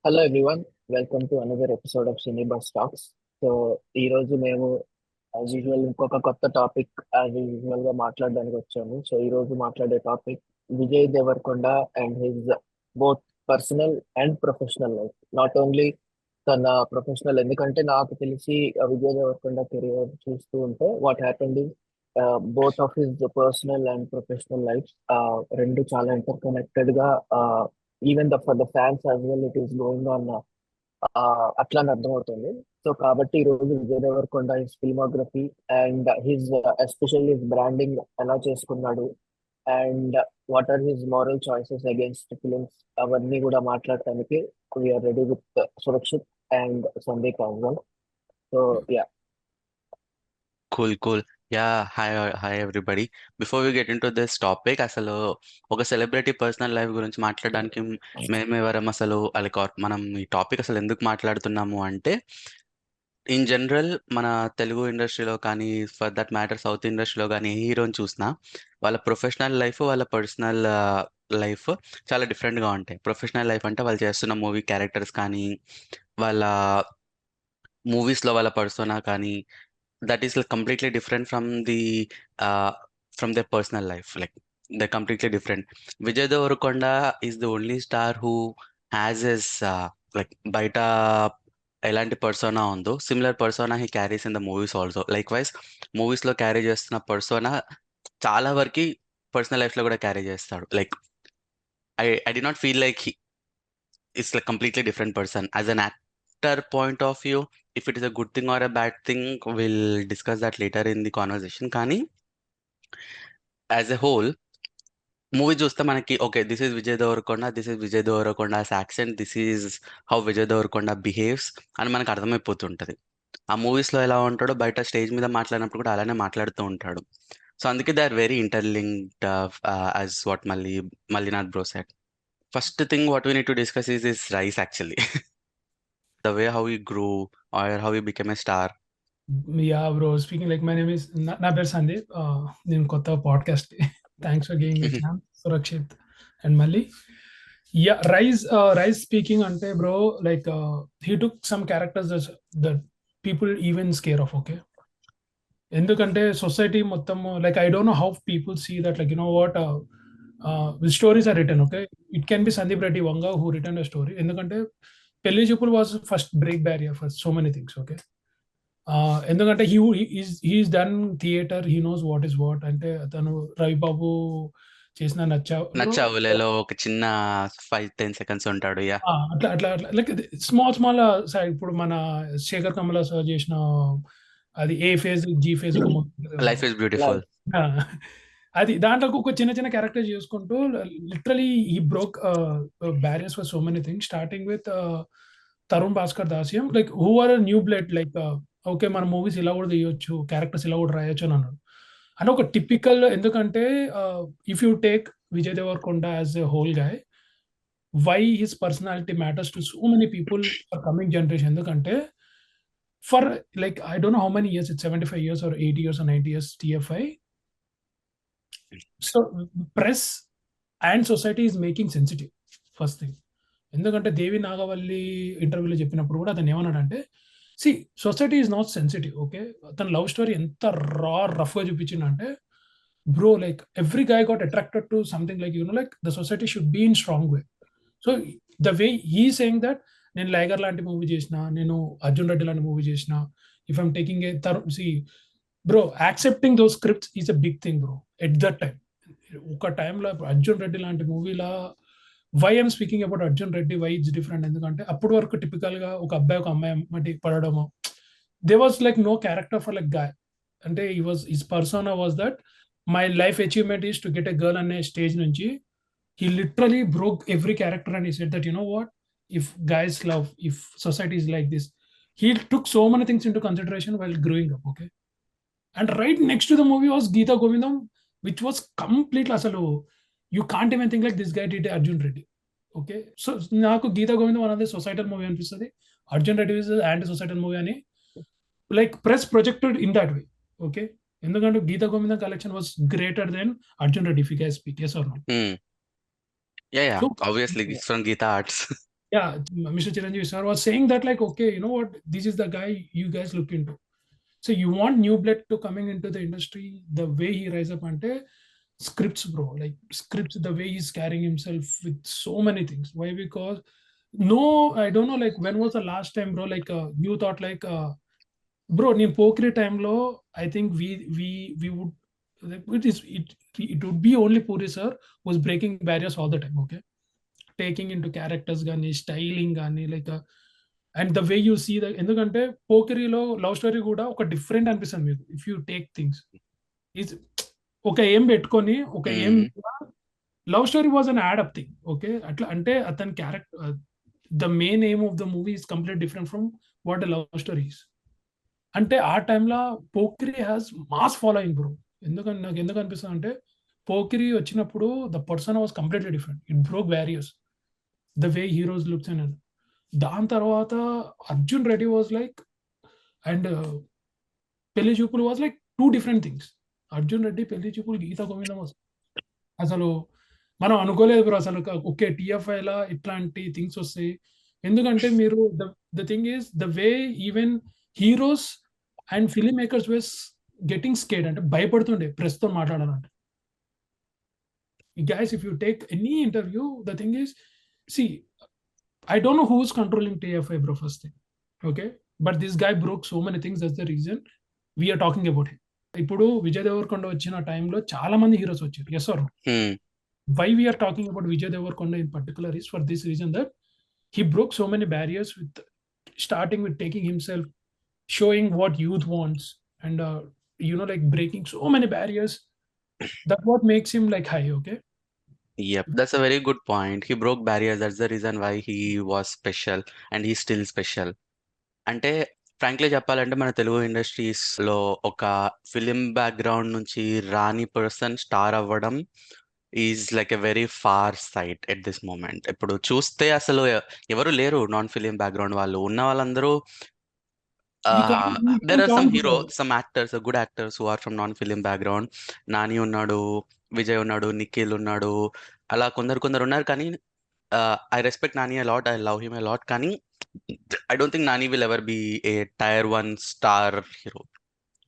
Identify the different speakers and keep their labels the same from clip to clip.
Speaker 1: Hello everyone, welcome to another episode of cine bus talks. So ఈ రోజు మేము as usual ఇంకొక కొత్త టాపిక్ యాజ్ యూజువల్ గా మాట్లాడడానికి వచ్చాము. సో ఈ రోజు మాట్లాడే topic Vijay Deverakonda and his both personal and professional life. Not only తన ప్రొఫెషనల్, ఎందుకంటే నాకు తెలిసి విజయ్ దేవరకొండ కెరియర్ చూస్తూ ఉంటే what happened is both of his personal and professional life రెండు చాలా ఇంటర్ కనెక్టెడ్ గా, even for the fans as well it is going on అట్లా అని అర్థమవుతుంది. సో కాబట్టి ఈ రోజు Vijay Deverakonda his filmography and his especially his branding ఎలా చేసుకున్నాడు and what are his moral choices against films, అవన్నీ కూడా మాట్లాడటానికి we're ready with Surakshit and Sandeep as well. So yeah.
Speaker 2: Cool, cool. Hi everybody. Before we get into this topic, అసలు ఒక celebrity personal life గురించి మాట్లాడడానికి మేమెవరం అసలు మనం ఈ టాపిక్ అసలు ఎందుకు మాట్లాడుతున్నాము అంటే, ఇన్ జనరల్ మన తెలుగు ఇండస్ట్రీలో కానీ, ఫర్ దట్ మ్యాటర్ సౌత్ ఇండస్ట్రీలో కానీ ఏ హీరోని చూసినా వాళ్ళ ప్రొఫెషనల్ లైఫ్, వాళ్ళ పర్సనల్ లైఫ్ చాలా డిఫరెంట్గా ఉంటాయి. ప్రొఫెషనల్ లైఫ్ అంటే వాళ్ళు చేస్తున్న మూవీ క్యారెక్టర్స్ కానీ, వాళ్ళ మూవీస్లో వాళ్ళ పర్సోనా కానీ, that is like completely different uh from their personal life. Like they're completely different. Vijay Devarkonda is the only star who has his like baita ఎలాంటి పర్సోనా ఉందో similar persona he carries in the movies also. Like wise movies లో carry చేస్తున్న persona చాలా వరకు personal life లో కూడా carry చేస్తాడు. Like I did not feel like it's like completely different person. As an actor point of view, if it is a good thing or a bad thing, we'll discuss that later in the conversation. కానీ as a whole movie చూస్తే మనకి okay, this is Vijay Deverakonda, this is Vijay Deverakonda's accent, this is how Vijay Deverakonda behaves అని మనకు అర్థమైపోతుంటది. ఆ movies లో ఎలా ఉంటాడో బయట స్టేజ్ మీద మాట్లాడినప్పుడు కూడా అలానే మాట్లాడుతూ ఉంటాడు. సో అందుకే they are very interlinked, as what Mallinath bro said. First thing what we need to discuss is this rise actually. The way how he grew or how he became a star.
Speaker 3: Yeah, bro. Speaking like my name is నా పేరు సందీప్. నేను కొత్త podcast. Thanks for giving me chance, Surakshit and మళ్ళీ. Yeah, rise speaking అంటే bro, like he took some characters that people even scare of. Okay, ఎందుకంటే society మొత్తం like I don't know how people see that, like you know what stories are return. Okay, it can be Sandeep Reddy Vanga who return a story, ఎందుకంటే Pelli Choopul was first break barrier for so many things. Okay, ఎందుకంటే he's done theatre, he knows what is what. అంటే తను రవిబాబు చేసిన
Speaker 2: నచ్చావులేలో ఒక చిన్న 5-10 seconds ఉంటాడు. Yeah,
Speaker 3: అట్లా అట్లా అట్లా లైక్ స్మాల్ ఇప్పుడు మన శేఖర్ కమల సార్ చేసిన అది ఏ ఫేజ్ జీ ఫేజ్
Speaker 2: లైఫ్ ఇస్ బ్యూటిఫుల్,
Speaker 3: అది దాంట్లో ఒక చిన్న చిన్న క్యారెక్టర్ చేసుకుంటూ లిటరలీ ఈ broke barriers for so many things, starting with Tarun Bhaskar Dasyam, like who are new blood, like okay మన మూవీస్ ఇలా కూడా తీయొచ్చు, క్యారెక్టర్స్ ఇలా కూడా రాయొచ్చు అని అన్నాడు. అని ఒక టిపికల్, ఎందుకంటే if you take Vijay Devarakonda as a whole guy, why his personality matters to so many people for coming generation. ఎందుకంటే for like I don't know how many years, it's 75 years or 80 years or 90 years TFI. So press and society is making sensitive first thing. ఎందుకంటే దేవి నాగవల్లి ఇంటర్వ్యూలో చెప్పినప్పుడు కూడా అతను ఏమన్నాడంటే, see society is not sensitive. Okay, తన love story ఎంత రఫ్గా చూపించిందంటే, bro like every guy got attracted to something, like like the society should be in strong way. So the way he saying that, నేను Liger లాంటి movie చేసిన, నేను అర్జున్ రెడ్డి లాంటి movie చేసిన, if I'm taking a see bro, accepting those scripts is a big thing bro at that time. ఒక టైంలో అర్జున్ రెడ్డి లాంటి మూవీలా, why I'm speaking about Arjun Reddy, why it's different, ఎందుకంటే అప్పటి వరకు టిపికల్ గా ఒక అబ్బాయి ఒక అమ్మాయి మట్టి పడడము, they was like no character for like guy. అంటే his persona was that my life achievement is to get a girl అనే స్టేజ్ నుంచి he literally broke every character and he said that, you know what, if guys love, if society is like this, he took so many things into consideration while growing up. Okay, and right next to the movie was Geeta Govindam, which was completely asalu you can't even think like this guy did Arjun Reddy. Okay, so naaku Geeta Govindam another societal movie anpistadi, Arjun Reddy is an anti-societal movie ani like press projected in that way. Okay, ఎందుకంటే గీతా గోవిందం collection was greater than Arjun Reddy, if you guys speak, yes or no?
Speaker 2: yeah,
Speaker 3: So
Speaker 2: obviously it's from Geeta Arts.
Speaker 3: Yeah, Mr. Chiranjeevi sir was saying that like, okay, you know what, this is the guy you guys look into. So you want new blood to coming into the industry, the way he rise up ante scripts, bro. Like scripts, the way he's carrying himself with so many things. Why? Because no, I don't know, like when was the last time, bro, like you thought like bro, in Pokri time lo, I think we would like, it would be only Puri sir was breaking barriers all the time, okay? Taking into characters gani, styling gani, like and the way you see the ఎందుకంటే పోకిరిలో love story కూడా ఒక different అనిపిస్తుంది మీకు if you take things is ఒక ఏం పెట్టుకొని ఒక ఏం love story was an add up thing okay అట్లా అంటే అతని character the main aim of the movie is complete different from what the love stories అంటే ఆ టైంలో Pokiri has mass following bro ఎందుకంటే నాకు ఎందుకు అనిపిస్తుంది అంటే పోకిరి వచ్చినప్పుడు the person was completely different it broke barriers the way heroes looks and దాని తర్వాత Arjun Reddy was like and పెళ్లి చూపులు was like two different things Arjun Reddy Pelli చూపులు గీతా గోవిందం అసలు మనం అనుకోలేదు బ్రో అసలు ఓకే టిఎఫ్ఐలా ఇట్లాంటి థింగ్స్ వస్తాయి ఎందుకంటే మీరు the thing is the way even heroes and film makers was getting scared అంటే భయపడుతుండే ప్రెస్తో మాట్లాడాలంటే guys if you take any interview the thing is see I don't know who's controlling TFI, bro, first thing. Okay? But this guy broke so many things. That's the reason we are talking about him. ఇప్పుడు విజయ్ దేవరకొండ వచ్చిన టైంలో చాలా మంది heroes వచ్చారు yes are why we're talking about Vijay Deverakonda in particular is for this reason that he broke so many barriers with starting with taking himself showing what youth wants and like breaking so many barriers. That's what makes him like high, okay?
Speaker 2: Yep, that's a very good point. He broke barriers. That's the reason why he was special and he's still special. అంటే frankly చెప్పాలంటే మన తెలుగు ఇండస్ట్రీస్లో ఒక film background నుంచి రాని person star అవ్వడం is like a very far sight at this moment. ఇప్పుడు చూస్తే అసలు ఎవరు లేరు నాన్ ఫిలిం బ్యాక్గ్రౌండ్ వాళ్ళు. ఉన్న వాళ్ళందరూ there are some actors, good actors who are from non-film background. Nani ఉన్నాడు, విజయ్ ఉన్నాడు, నిఖిల్ ఉన్నాడు, అలా కొందరు ఉన్నారు. కానీ I respect Nani a lot, I love him a lot, కానీ I don't think Nani will ever be a tier 1 star hero.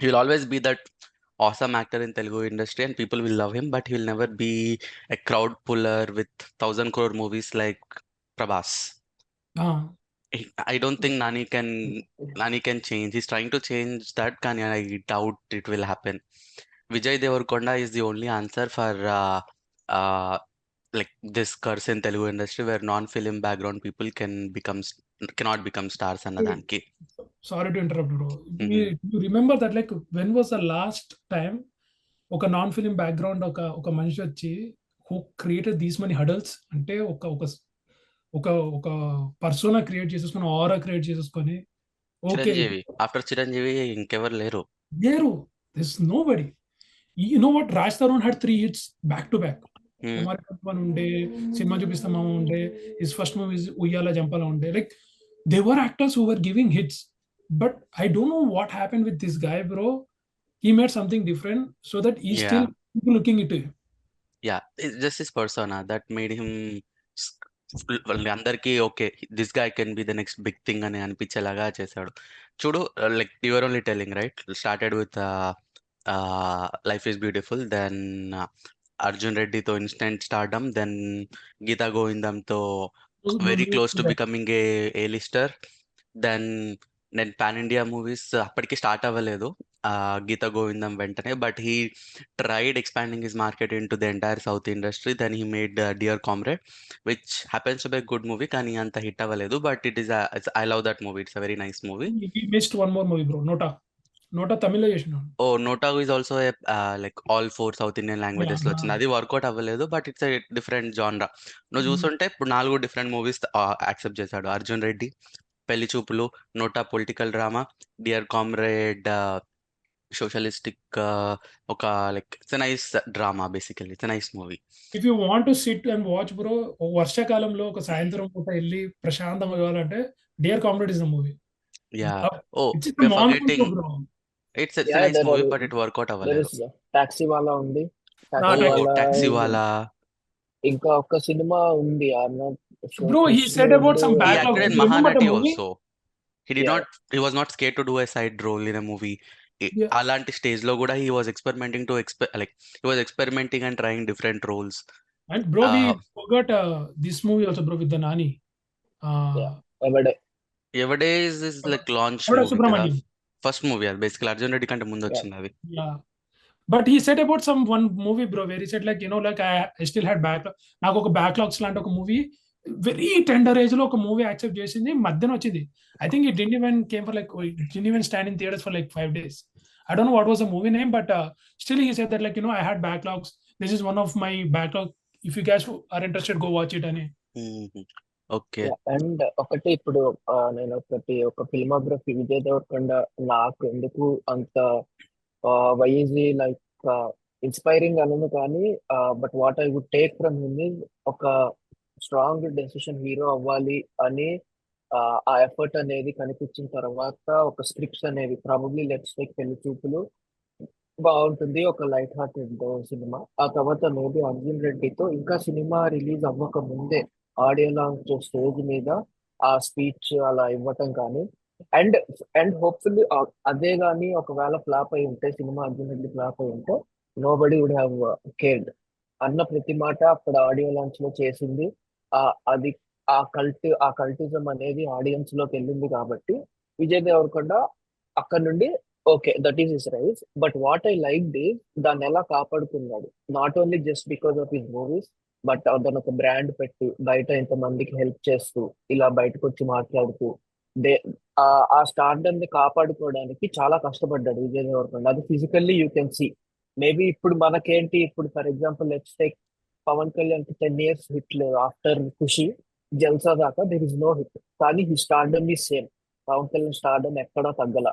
Speaker 2: He will always be that awesome actor in Telugu industry and people will love him, but he will never be a crowd puller with 1,000 crore movies like Prabhas. I don't think Nani can change. He's trying to change that, కానీ I doubt it will happen. Vijay Deverkonda is the only answer for like this curse in Telugu industry where non-film background people cannot become stars అన్నదానికి.
Speaker 3: Sorry to interrupt, bro. You remember that like when was the last time ఒక non film background ఒక మనిషి వచ్చి who created these many hurdles అంటే ఒక persona create చేసేసుకొని ఆరా create చేసేసుకొని okay
Speaker 2: after Chiranjeevi ఇంకెవరు లేరు
Speaker 3: this nobody. You know what, Raj Tarun had 3 hits back to back. కుమారి కల్పన ఉండే, సినిమా చూపిస్తామా ఉండే, హిస్ ఫస్ట్ మూవీస్ ఉయ్యాల జంపాల ఉండే, like they were actors who were giving hits. But I don't know what happened with this guy, bro. He made something different so that he's still people looking into him.
Speaker 2: Yeah, it's just his persona that made him అందరికి okay this guy can be the next big thing అని అనిపించేలాగా చేశాడు. చూడు, like your only telling right, started with life is beautiful, then Arjun రెడ్డితో instant stardom, then Geetha గోవిందంతో very close to becoming A lister, then pan India movies అప్పటికి start అవ్వలేదు గీతా గోవిందం వెంటనే, but he tried expanding his market in to the entire south industry. Then he made Dear Comrade which happens to be good movie, కానీ అంత hit అవ్వలేదు. But it is I love that movie, it's a very nice movie.
Speaker 3: He missed one more movie, bro. Nota తమిళ చేసినాడు.
Speaker 2: Nota is also like all 4 south Indian languages లో వచ్చింది. అది work out అవ్వలేదు, but it's a different genre. నువ్వు చూస్తుంటే ఇప్పుడు 4 different movies accept చేశాడు. Arjun Reddy, Pelli Choopulu, Nota political drama, Dear Comrade socialistic, ఒక like it's nice drama, basically it's nice movie.
Speaker 3: If you want to sit and watch, bro, వర్షాకాలంలో ఒక సాయంత్రం పూట వెళ్ళి ప్రశాంతంగా కావాలంటే Dear Comrade is the movie.
Speaker 2: Yeah,
Speaker 3: it's
Speaker 2: a nice movie, but it work out అవ్వలేదు.
Speaker 1: Taxiwaala ఉంది,
Speaker 2: taxi వాలా,
Speaker 1: ఇంకా ఒక సినిమా ఉంది, So
Speaker 3: Bro, he
Speaker 1: Krish
Speaker 3: said about
Speaker 1: Lord,
Speaker 3: some
Speaker 2: He
Speaker 3: backlog.
Speaker 2: acted in
Speaker 3: You remember the
Speaker 2: Mahanati
Speaker 3: movie?
Speaker 2: also. He did
Speaker 1: yeah,
Speaker 2: not. He was not scared to do a side role in a movie.
Speaker 3: Yeah.
Speaker 2: అలాంటి stage లో కూడా he was experimenting to like he was experimenting and trying different roles.
Speaker 3: And bro, we
Speaker 2: Uh,
Speaker 3: forgot this movie also, bro, with the Nani.
Speaker 1: yeah.
Speaker 3: Uh,
Speaker 1: Everday,
Speaker 2: Evades is like launch
Speaker 3: Avada
Speaker 2: movie కదా,
Speaker 3: Subramaniam.
Speaker 2: First movie అది బేసికల్ అర్జున్ రెడ్డి కంటే ముందు
Speaker 1: yeah,
Speaker 2: వచ్చింది అది.
Speaker 3: Yeah. But he said about some one movie, bro, where he said like, like I still had backlog. నాకు ఒక backlogs లాంటి ఒక మూవీ వెరీ టెండర్ ఏజ్ లో ఒక మూవీ యాక్సెప్ట్ చేసింది, మధ్యన వచ్చింది. I think it didn't even came for like didn't even stand in theatres for like 5 days. I don't know what was the movie name, but still he said that like, I had backlogs. This is one of my backlog. If you guys are interested, go watch it. అని
Speaker 2: okay.
Speaker 1: yeah. And ఒకటి ఇప్పుడు నేను ఒక filmography Vijay Devarakonda నాకు ఎందుకు అంత YG like inspiring అనను కానీ, but what I would take from him is ఒక స్ట్రాంగ్ డెసిషన్ హీరో అవ్వాలి అని ఆ ఎఫర్ట్ అనేది కనిపించిన తర్వాత ఒక స్క్రిప్ట్స్ అనేవి ప్రాబబ్లీ లెట్స్ టేక్ పెళ్లి చూపులు బాగుంటుంది, ఒక లైట్ హార్టెడ్ సినిమా. ఆ తర్వాత మేబీ అర్జున్ రెడ్డితో ఇంకా సినిమా రిలీజ్ అవ్వక ముందే ఆడియో లాంచ్ స్టేజ్ మీద ఆ స్పీచ్ అలా ఇవ్వటం కానీ, అండ్ అండ్ హోప్ఫుల్లీ అదే కానీ ఒకవేళ ఫ్లాప్ అయి ఉంటే, సినిమా అర్జున్ రెడ్డి ఫ్లాప్ అయి ఉంటే, nobody would have cared అన్న ప్రతి మాట అక్కడ ఆడియో లాంచ్ లో చేసింది. అది ఆ కల్టిజం అనేది ఆడియన్స్ లోకి వెళ్ళింది కాబట్టి విజయ్ దేవరకొండ అక్కడ నుండి okay that is his rise. But what I like is దాన్ని ఎలా కాపాడుకున్నాడు, not only just because of his movies, but దాని ఒక బ్రాండ్ పెట్టి బయట ఇంతమందికి హెల్ప్ చేస్తూ ఇలా బయటకు వచ్చి మాట్లాడుతూ దే ఆ స్టార్డమ్ ని కాపాడుకోవడానికి చాలా కష్టపడ్డాడు విజయ్ దేవరకొండ. అది physically you can see. Maybe ఇప్పుడు మనకేంటి, ఇప్పుడు for example let's take Pawan Kalyan కి 10 years హిట్ లేదు ఆఫ్టర్ ఖుషి జల్సా దాకా దెర్ ఇస్ నో హిట్, కానీ he stardom is same. Pawan Kalyan stardom ఎక్కడా తగ్గల.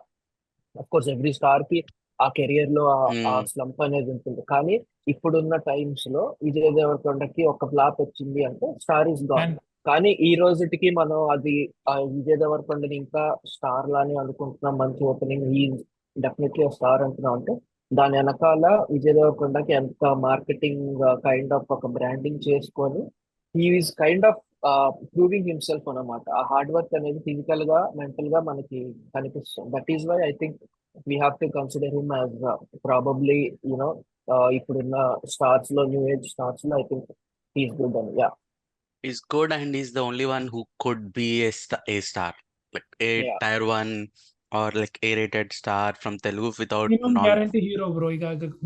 Speaker 1: అఫ్ కోర్స్ ఎవ్రీ స్టార్ కి ఆ కెరియర్ లో ఆ స్లంప్ అనేది ఉంటుంది, కానీ ఇప్పుడున్న టైమ్స్ లో విజయ్ దేవరకొండకి ఒక ఫ్లాప్ వచ్చింది అంటే స్టార్ ఇస్ గాన్. కానీ ఈ రోజుకి మనం అది విజయ్ దేవరకొండని ఇంకా స్టార్ లానే అనుకుంటున్నాం, మంచి ఓపెనింగ్, ఈ డెఫినెట్లీ స్టార్ అంటున్నాం అంటే దాని వెనకాల విజయ్ దేవరకొండకి ఎంత మార్కెటింగ్ కైండ్ ఆఫ్ ఒక బ్రాండింగ్ చేసుకొని he's kind of proving himself అన్నమాట. ఆ హార్డ్ వర్క్ అనేది ఫిజికల్ గా మెంటల్ గా మనకి కనిపిస్తుంది. That is why I think we have to consider him as probably ఇప్పుడున్న స్టార్స్ లో, న్యూ ఏజ్ స్టార్స్ లో ఐ థింక్ హీస్ గుడ్ అని. Yeah,
Speaker 2: He's good and he's the only one who could be a star, like a
Speaker 1: Yeah.
Speaker 2: tier 1 or like A-rated star from Telugu without
Speaker 3: minimum
Speaker 2: non.
Speaker 3: Guarantee hero bro.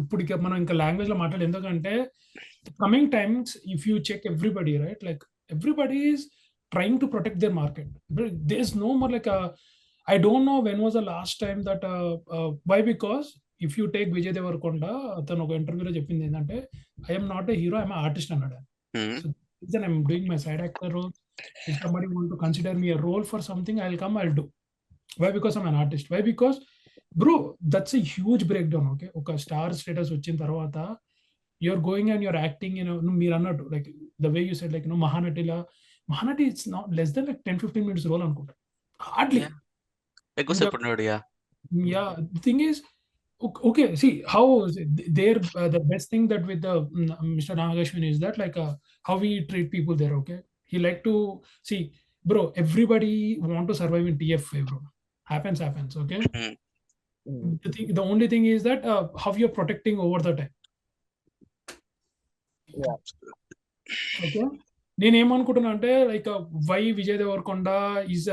Speaker 3: ఇప్పుడు మనం ఇంకా language లో మాట్లాడలేదు, ఎందుకంటే coming times if you check everybody right, like everybody is trying to protect their market. There is no more like I don't know when was the last time that why, because if you take Vijay Devarakonda, అతను ఒక ఇంటర్వ్యూలో చెప్పింది ఏంటంటే I'm not a hero, I'm artist అన్నాడు. So I'm doing my side actor role. If somebody want to consider me a role for something, I'll come, I'll do. Why? Because I'm an artist. Why? Because bro, that's a huge breakdown. Okay, ఒక star status వచ్చిన తర్వాత you're going and you're acting, మీరు అన్నట్టు like the way you said, like Mahanati it's not less than like 10-15 minutes role అనుకుంటా, hardly.
Speaker 2: ఎక్కువసేపు ఉన్నాడు.
Speaker 3: Yeah, the thing is, okay, see how there the best thing that with the Mr. Nagashwin is that like how we treat people there. Okay, he like to see, bro, everybody want to survive in TF5, bro. Happens. Okay. The only thing is that how you're protecting over the time.
Speaker 1: Yeah.
Speaker 3: Okay, నేనేమనుకుంటున్నా అంటే like why Vijay Deverakonda is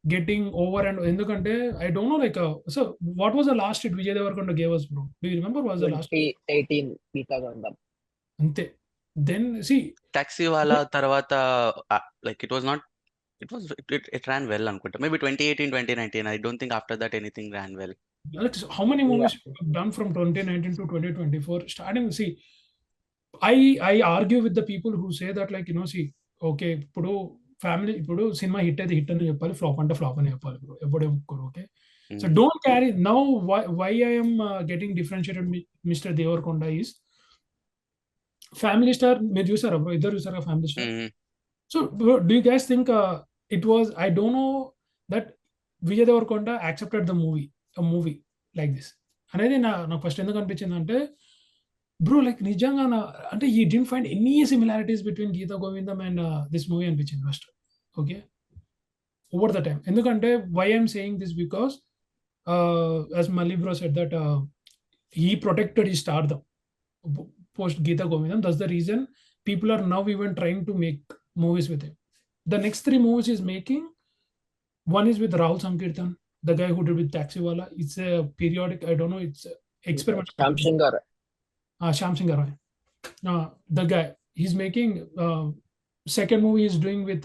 Speaker 3: getting over, and ఎందుకంటే I don't know like so what was the last hit Vijay Deverkonda gave us, bro? Do you remember was the last
Speaker 1: 2018 Gita గంధం
Speaker 3: అంతే. Then see
Speaker 2: taxi వాళ్ళ తర్వాత like it ran well అనుకుంటా, maybe 2018 2019. I don't think after that anything ran well.
Speaker 3: Alex, how many movies done from 2019 to 2024 starting? See, I argue with the people who say that like see, okay, ఇప్పుడు family, ఇప్పుడు సినిమా hit అయితే hit అని చెప్పాలి, flop అంటే flop అని చెప్పాలి bro, ఎవడే ఒప్పుకోరు. Okay, so don't carry now why I'm getting differentiated mister Deverakonda is family star. మీరు చూసారా బ్రో, ఇద్దరు చూసారా family star? So do you guys think it was, I don't know that Vijay Deverakonda accepted the movie like this అనేది నాకు first ఎందుకు అనిపించింది అంటే, bro like నిజంగా అంటే he didn't find any similarities between Geetha Govindam and this movie అనిపించింది first. Okay, over the time. ఎందుకంటే why I'm saying this because as మళ్ళీ bro said that he protected his stardom post Geeta Govindam. That's the reason people are now even trying to make movies with him. The next 3 movies he's making, one is with Rahul Sankirtan, the guy who did with Taxiwala. It's a periodic, I don't know, it's a experimental.
Speaker 1: Shamshin garu.
Speaker 3: Shyam Singh Roy. The guy, he's making second movie he's doing with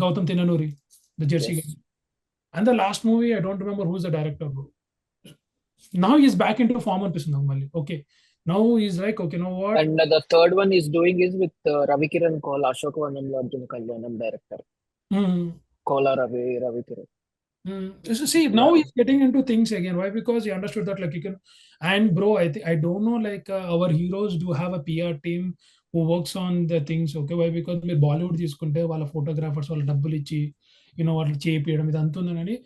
Speaker 3: Gautam Tinanuri, the Jersey
Speaker 1: Yes.
Speaker 3: guy. And the last movie, I don't remember who's the director, bro. Now he's back into form అనిపిస్తుంది మళ్ళీ. Okay, now he's like, okay, know what?
Speaker 1: And the third one is doing is with Ravi Kiran called Ashok Vanamlo Arjun Kalyanam director. Kola Ravi Kiran.
Speaker 3: So see, now
Speaker 1: Yeah.
Speaker 3: he's getting into things again. Why? Because he understood that like he can. And bro, I don't know, like our heroes do have a PR team who works on the things. Okay, why? Because మీరు బాలీవుడ్ తీసుకుంటే వాళ్ళ photographers వాళ్ళ డబ్బులు ఇచ్చి వాళ్ళు చేపియడం ఇది అంతుందని.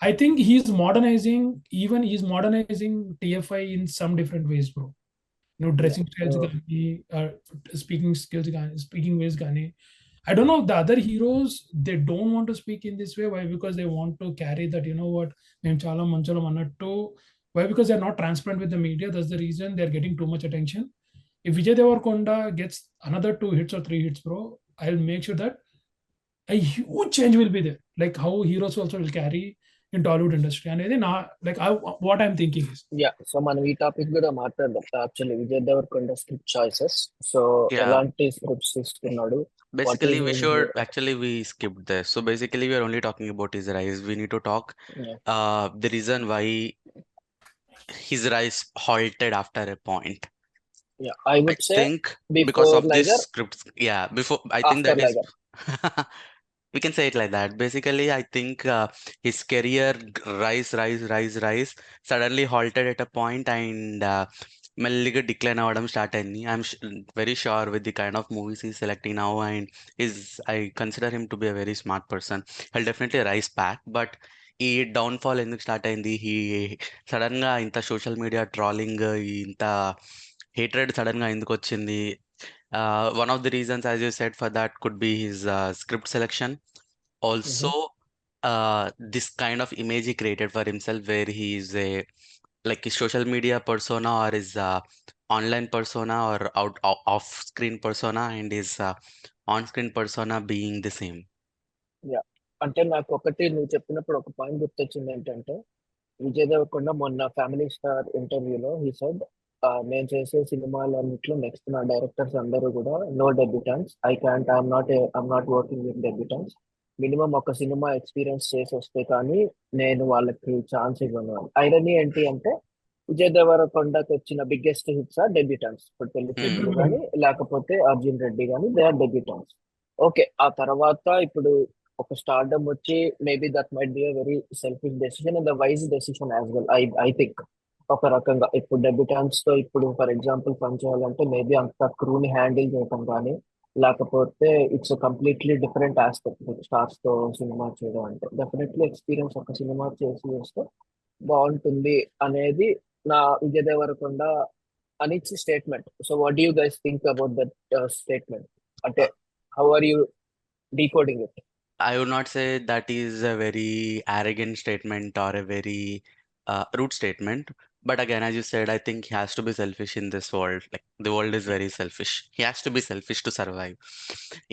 Speaker 3: I think he's modernizing TFI in some different ways, bro. Dressing styles కానీ, speaking ways కానీ. I don't know, the other heroes, they don't want to speak in this way. Why? Because they want to carry that, మేము చాలా మంచోళం అన్నట్టు. Why? Because they're not transparent with the media. That's the reason they're getting too much attention. If Vijay Deverkonda gets another 2 hits or 3 hits, bro, I'll make sure that a huge change will be there. Like how heroes also will carry in Tollywood industry. అనేది నా what I'm thinking is.
Speaker 1: Yeah, so మనం ఈ topic కూడా మాట్లాడదాం. Actually, Vijay Deverkonda script choices. So
Speaker 2: Yeah.
Speaker 1: ఎలాంటి scripts తీసుకున్నాడు?
Speaker 2: Basically,
Speaker 1: is
Speaker 2: we skipped this. So basically, we are only talking about his rise. We need to talk
Speaker 1: Yeah.
Speaker 2: the reason why his rise halted after a point.
Speaker 1: Yeah, I
Speaker 2: I
Speaker 1: would say
Speaker 2: think because
Speaker 1: before
Speaker 2: of this
Speaker 1: Liger,
Speaker 2: script. Yeah, before I think
Speaker 1: after
Speaker 2: that is
Speaker 1: Liger.
Speaker 2: we can say it like that. Basically, I think his career rise suddenly halted at a point and మెల్లిగా decline అవ్వడం start అయింది. I'm very sure with the kind of movies he selecting now and I consider him to be a very smart person. He'll definitely rise back. But ఈ downfall ఎందుకు start అయింది? Sudden గా ఇంత social media trolling, ఇంత hatred sudden గా ఎందుకు వచ్చింది? One of the reasons, as you said, for that could be his script selection. Also, this kind of image he created for himself, where he is like his social media persona or his online persona or off-screen persona and his on-screen persona being the same.
Speaker 1: Yeah, అంటే నాకు ఒకటి నువ్వు చెప్పినప్పుడు ఒక point గుర్తొచ్చింది ఏంటంటే, విజయ్ దేవరకొండ మొన్న family star ఇంటర్వ్యూలో హీ సెడ్, నేను చేసే సినిమాలన్నింటిలో నెక్స్ట్ నా డైరెక్టర్స్ అందరూ కూడా no debutants. I'm not working with debutants. Minimum ఒక సినిమా ఎక్స్పీరియన్స్ చేసి వస్తే కానీ నేను వాళ్ళకి ఛాన్స్ ఇవ్వను. ఐరనీ ఏంటి అంటే, విజయ్ దేవరకొండకి వచ్చిన బిగ్గెస్ట్ హిట్స్ ఆర్ డెబ్యూటెంట్స్. ఇప్పుడు పెళ్లి చూపులు కానీ లేకపోతే అర్జున్ రెడ్డి కానీ దే ఆర్ డెబ్యూటెంట్స్. ఓకే, ఆ తర్వాత ఇప్పుడు ఒక స్టార్డమ్ వచ్చి maybe that might be a very selfish decision and the wise decision as well. I think ఒక రకంగా ఇప్పుడు డెబ్యూటెంట్స్ తో ఇప్పుడు ఫర్ ఎగ్జాంపుల్ పనిచేయాలంటే మేబీ అంత క్రూని హ్యాండిల్ చేయడం కానీ, లేకపోతే it's completely different aspect. Stars తో సినిమా చేయడం అంటే డెఫినెట్లీ ఎక్స్పీరియన్స్ ఒక సినిమా చేసి వస్తే బాగుంటుంది అనేది నా విజయ్ దేవరకొండ అని statement. So what do you guys think about that statement? అంటే how are you decoding it?
Speaker 2: I would not say that is a very arrogant statement or a very rude statement. But again, as you said, I think he has to be selfish in this world. Like the world is very selfish. He has to be selfish to survive.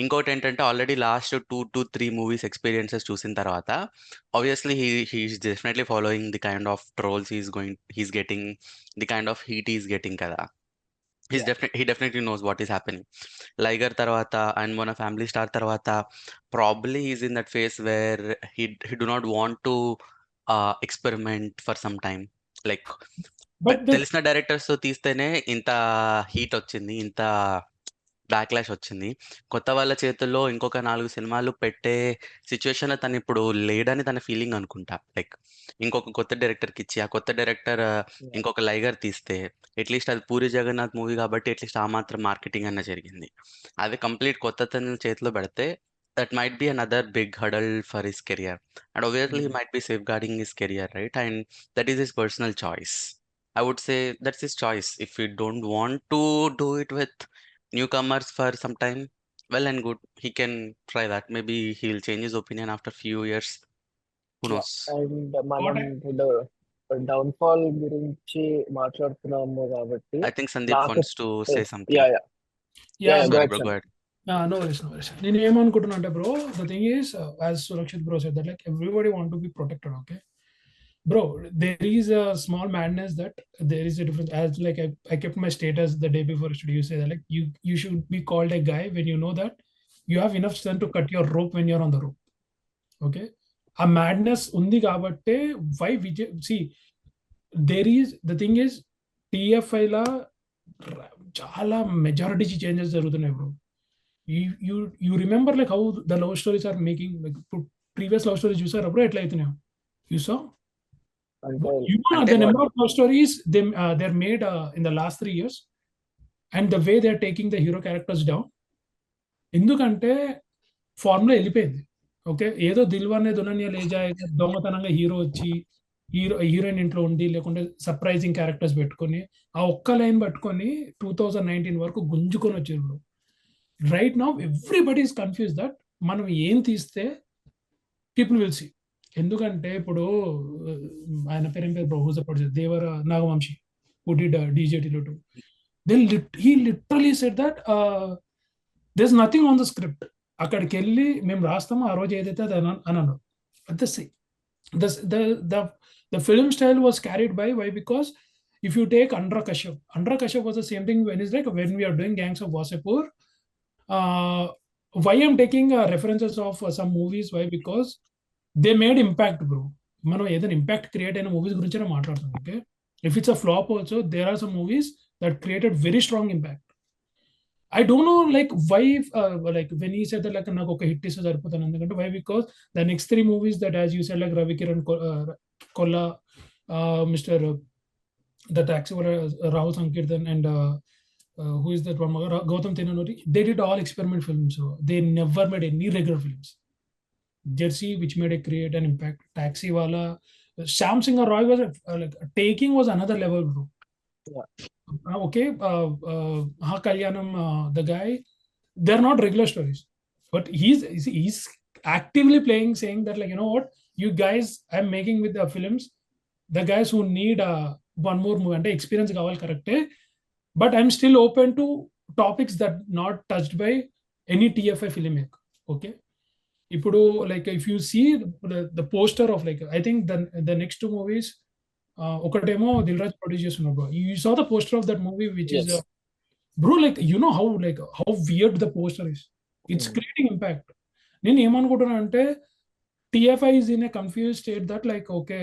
Speaker 2: ఇంకోటి ఏంటంటే already last 2 to 3 movies experiences చూసిన తర్వాత obviously he's definitely following the kind of trolls he's getting, the kind of heat is getting కదా. he definitely knows what is happening. Liger తర్వాత and మన family star తర్వాత probably he's in that phase where he do not want to experiment for some time. Like తెలిసిన directors తో తీస్తేనే ఇంత heat వచ్చింది, ఇంత backlash వచ్చింది. కొత్త వాళ్ళ చేతుల్లో ఇంకొక 4 సినిమాలు పెట్టే సిచ్యువేషన్ లో తను ఇప్పుడు లేడని తన ఫీలింగ్ అనుకుంటా. లైక్ ఇంకొక కొత్త డైరెక్టర్కి ఇచ్చి ఆ కొత్త డైరెక్టర్ ఇంకొక లైగర్ తీస్తే అట్లీస్ట్ అది పూరి జగన్నాథ్ మూవీ కాబట్టి అట్లీస్ట్ ఆ మాత్రం మార్కెటింగ్ అన్న జరిగింది. అది కంప్లీట్ కొత్త తన చేతిలో పెడితే that might be another big hurdle for his career, and obviously he might be safeguarding his career, right? And that is his personal choice. I would say that's his choice. If he don't want to do it with newcomers for some time, well and good. He can try that. Maybe he'll change his opinion after few years. Who knows?
Speaker 1: And
Speaker 3: What
Speaker 1: మనం
Speaker 3: I,
Speaker 1: ఇప్పుడు downfall గురించి మాట్లాడుతున్నాము కాబట్టి
Speaker 2: I think Sandeep
Speaker 1: నాకు
Speaker 2: wants to say something.
Speaker 1: Yeah yeah
Speaker 3: yeah,
Speaker 1: go
Speaker 2: Sorry,
Speaker 1: head
Speaker 2: bro. Go
Speaker 1: Sandeep.
Speaker 2: ahead.
Speaker 3: no worries, no worries. నేను ఏమనుకుంటున్నా అంటే bro, the thing is as Surakshit bro said that like everybody want to be protected, okay? Bro, there is a small madness that there is a difference. As like I kept my status the day before yesterday. You say that like you should be called a guy when you know that you have enough strength to cut your rope when you're on the rope. Okay, a madness undi kabatte why Vijay, see, there is the thing is TFI la చాలా majority changes జరుగుతున్నాయి bro. You remember like how the love stories are making, like previous love stories చూసారా bro ఎట్లా అవుతున్నాయో? You saw?
Speaker 1: అంటే
Speaker 3: You know
Speaker 2: అంటే
Speaker 3: the number of love stories they're made in the last 3 years, and the way they're taking the hero characters down. ఎందుకంటే formula వెళ్ళిపోయింది. Okay, ఏదో దిల్వానే దుల్హనియా లే జాయేగా దొంగతనంగా హీరో వచ్చి హీరోయిన్ ఇంట్లో ఉండి లేకుంటే సర్ప్రైజింగ్ క్యారెక్టర్స్ పెట్టుకొని ఆ ఒక్క లైన్ పట్టుకొని 2019 వరకు గుంజుకొని వచ్చారు. Right now everybody is confuse that మనం ఏం తీస్తే పీపుల్ విల్ సీ. ఎందుకంటే ఇప్పుడు ఆయన పేరు bro, who's producer, Devara Nagavamsi, who did డీజేటీలో too. He literally said that there's nothing on the script. అక్కడికి వెళ్ళి మేము రాస్తాము ఆ రోజు ఏదైతే అది అన్నాను. The film style was carried by why? Because if you take Andhra Kashyap was the same thing when it's like when we are doing Gangs of Wasseypur. Why I'm taking references of some movies? Why? Because they made impact, bro. మనం ఏదైనా impact create అయిన movies గురించి మాట్లాడుతాం. Okay, if it's a flop also there are some movies that created very strong impact. I don't know like why like when he said that like నాకు ఒక hit ఇస్తే సరిపోతాను, ఎందుకంటే why? Because the next 3 movies that, as you said, like Ravi Kiran Kolla, Mr. The Taxi Rahul Sankirtan, and who is that one more, Gautam Tenanuri, they did all experiment films. So they never made any regular films. Jersey, which made a create an impact. Taxi wala, Shyam Singh Roy was like taking was another level, bro.
Speaker 1: Yeah.
Speaker 3: Okay, Kalyanam, the guy, they're not regular stories, but he's actively playing, saying that like, you know what, you guys, I'm making with the films, the guys who need one more movie and experience kavali correct, but I'm still open to topics that not touched by any TFI filmmaker. Okay, ipudu like if you see the poster of like, I think the next 2 movies, ఒకటేమో Dil Raju produce చేస్తున్నారు bro. You saw the poster of that movie, which is bro, like you know how weird the poster is. It's creating impact. నేను ఏమనుకుంటున్నా అంటే TFI is in a confused state that like, okay,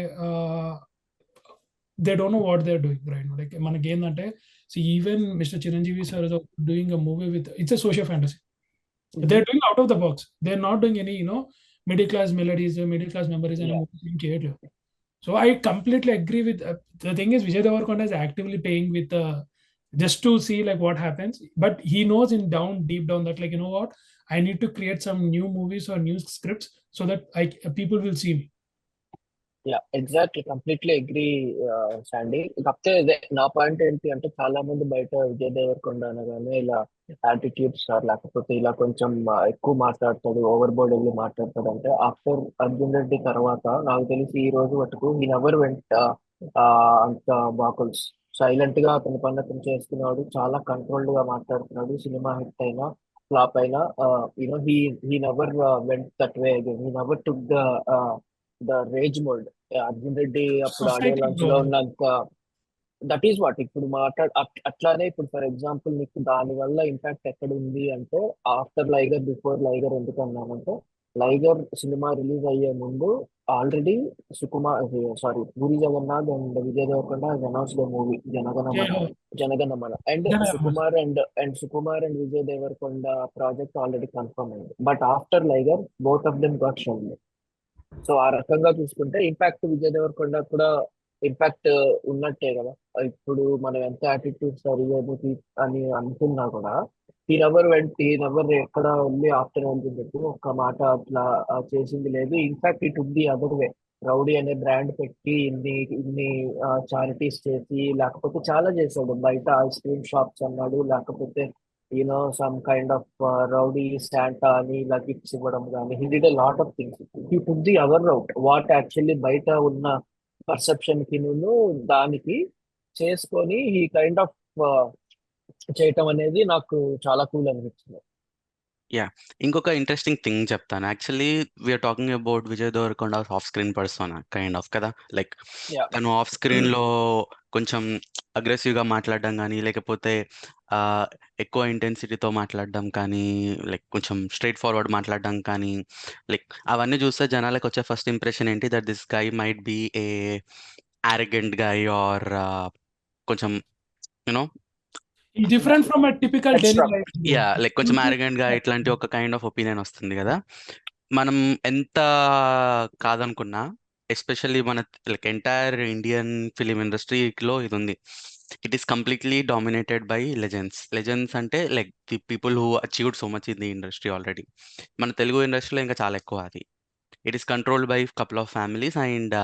Speaker 3: they don't know what they're doing right now. Like మనకి ఏంటంటే, see, even Mr. Chiranjeevi sir is doing a movie with, it's a social fantasy. They're doing out of the box. They're not doing any middle class melodies, middle class memories and movie. So I completely agree with the thing is Vijay Deverkonda is actively playing with just to see like what happens, but he knows deep down that like, you know what, I need to create some new movies or new scripts so that people will see me.
Speaker 1: Yeah exactly, completely agree Sandy. కాకపోతే అదే నా point ఏంటి అంటే, చాలా మంది బయట విజయ్ దేవరకొండ అనగానే ఇలా యాటిట్యూడ్ స్టార్, లేకపోతే ఇలా కొంచెం ఎక్కువ మాట్లాడతాడు, ఓవర్ బోర్డ్ వెళ్ళి మాట్లాడతాడు అంటే, ఆఫ్టర్ అర్జున్ రెడ్డి తర్వాత నాకు తెలిసి ఈ రోజు మటుకు ఈ నెవర్ వెంట అంత బాకుల్స్, సైలెంట్ గా అతని పని అతను చేస్తున్నాడు, చాలా కంట్రోల్డ్ గా మాట్లాడుతున్నాడు. సినిమా హిట్ అయినా ఫ్లాప్ అయినా he never went that way again, he never took the rage mode. Arjun Reddy అప్పుడు ఆడియో లాంచ్ లో ఉన్నంత దట్ ఈస్ వాట్ ఇప్పుడు అట్లానే ఇప్పుడు ఫర్ ఎగ్జాంపుల్ నీకు దాని వల్ల ఇంపాక్ట్ ఎక్కడ ఉంది అంటే, ఆఫ్టర్ లైగర్ బిఫోర్ లైగర్ ఎందుకు అన్నానంటే, లైగర్ సినిమా రిలీజ్ అయ్యే ముందు already Puri Jagannadh and Vijay Devarakonda announce the movie Janaganamana and Sukumar and Vijay Devarakonda project already confirm అయింది. But after Liger both of them got shown. So ఆ రకంగా చూసుకుంటే ఇంపాక్ట్ విజయ్ దేవరకొండ కూడా ఇంపాక్ట్ ఉన్నట్టే కదా. ఇప్పుడు మనం ఎంత యాటిట్యూడ్ సరిగ్గా అని అనుకున్నా కూడా ఈయనెవరు ఎక్కడ వెళ్ళి ఆఫ్టర్ అని చెప్పి ఒక్క మాట అట్లా చేసింది లేదు. In fact it would be other way. Rowdy అనే బ్రాండ్ పెట్టి ఇన్ని ఇన్ని చారిటీస్ చేసి, లేకపోతే చాలా చేశాడు. బయట ఐస్ క్రీమ్ షాప్స్ అన్నాడు, లేకపోతే సమ్ కైండ్ ఆఫ్ రౌడీ స్టాంటా అని ఇలా గిఫ్ట్స్ ఇవ్వడం కానీ, he did a lot of things. He took the other route, what actually బయట ఉన్న పర్సెప్షన్ కి దానికి చేసుకొని ఈ కైండ్ ఆఫ్ చేయటం అనేది నాకు చాలా కూల్ అనిపించింది.
Speaker 2: యా, ఇంకొక ఇంట్రెస్టింగ్ థింగ్ చెప్తాను. Actually we're talking about Vijay Devarakonda off screen persona kind of కదా. Like
Speaker 1: Yeah.
Speaker 2: తను ఆఫ్ స్క్రీన్ లో కొంచెం అగ్రెసివ్ గా మాట్లాడడం కానీ, లేకపోతే ఆ, ఎక్కువ ఇంటెన్సిటీతో మాట్లాడడం కానీ, లైక్ కొంచెం స్ట్రైట్ ఫార్వర్డ్ మాట్లాడడం కానీ, లైక్ అవన్నీ చూస్తే జనాలకు వచ్చే ఫస్ట్ ఇంప్రెషన్ ఏంటి, that this guy might be a arrogant guy or కొంచెం you know
Speaker 3: He's different from a typical daily
Speaker 1: Extra.
Speaker 3: life hero.
Speaker 2: Yeah, like కొంచెం arrogant గా ఇట్లాంటి ఒక కైండ్ ఆఫ్ ఒపీనియన్ వస్తుంది కదా. మనం ఎంత కాదనుకున్నా, ఎస్పెషల్లీ మన లైక్ ఎంటైర్ ఇండియన్ ఫిలిం ఇండస్ట్రీలో ఇది ఉంది. It is completely dominated by legends అంటే like the people who achieved so much in the industry already. మన తెలుగు ఇండస్ట్రీలో ఇంకా చాలా ఎక్కువ అది. It is controlled by couple of families and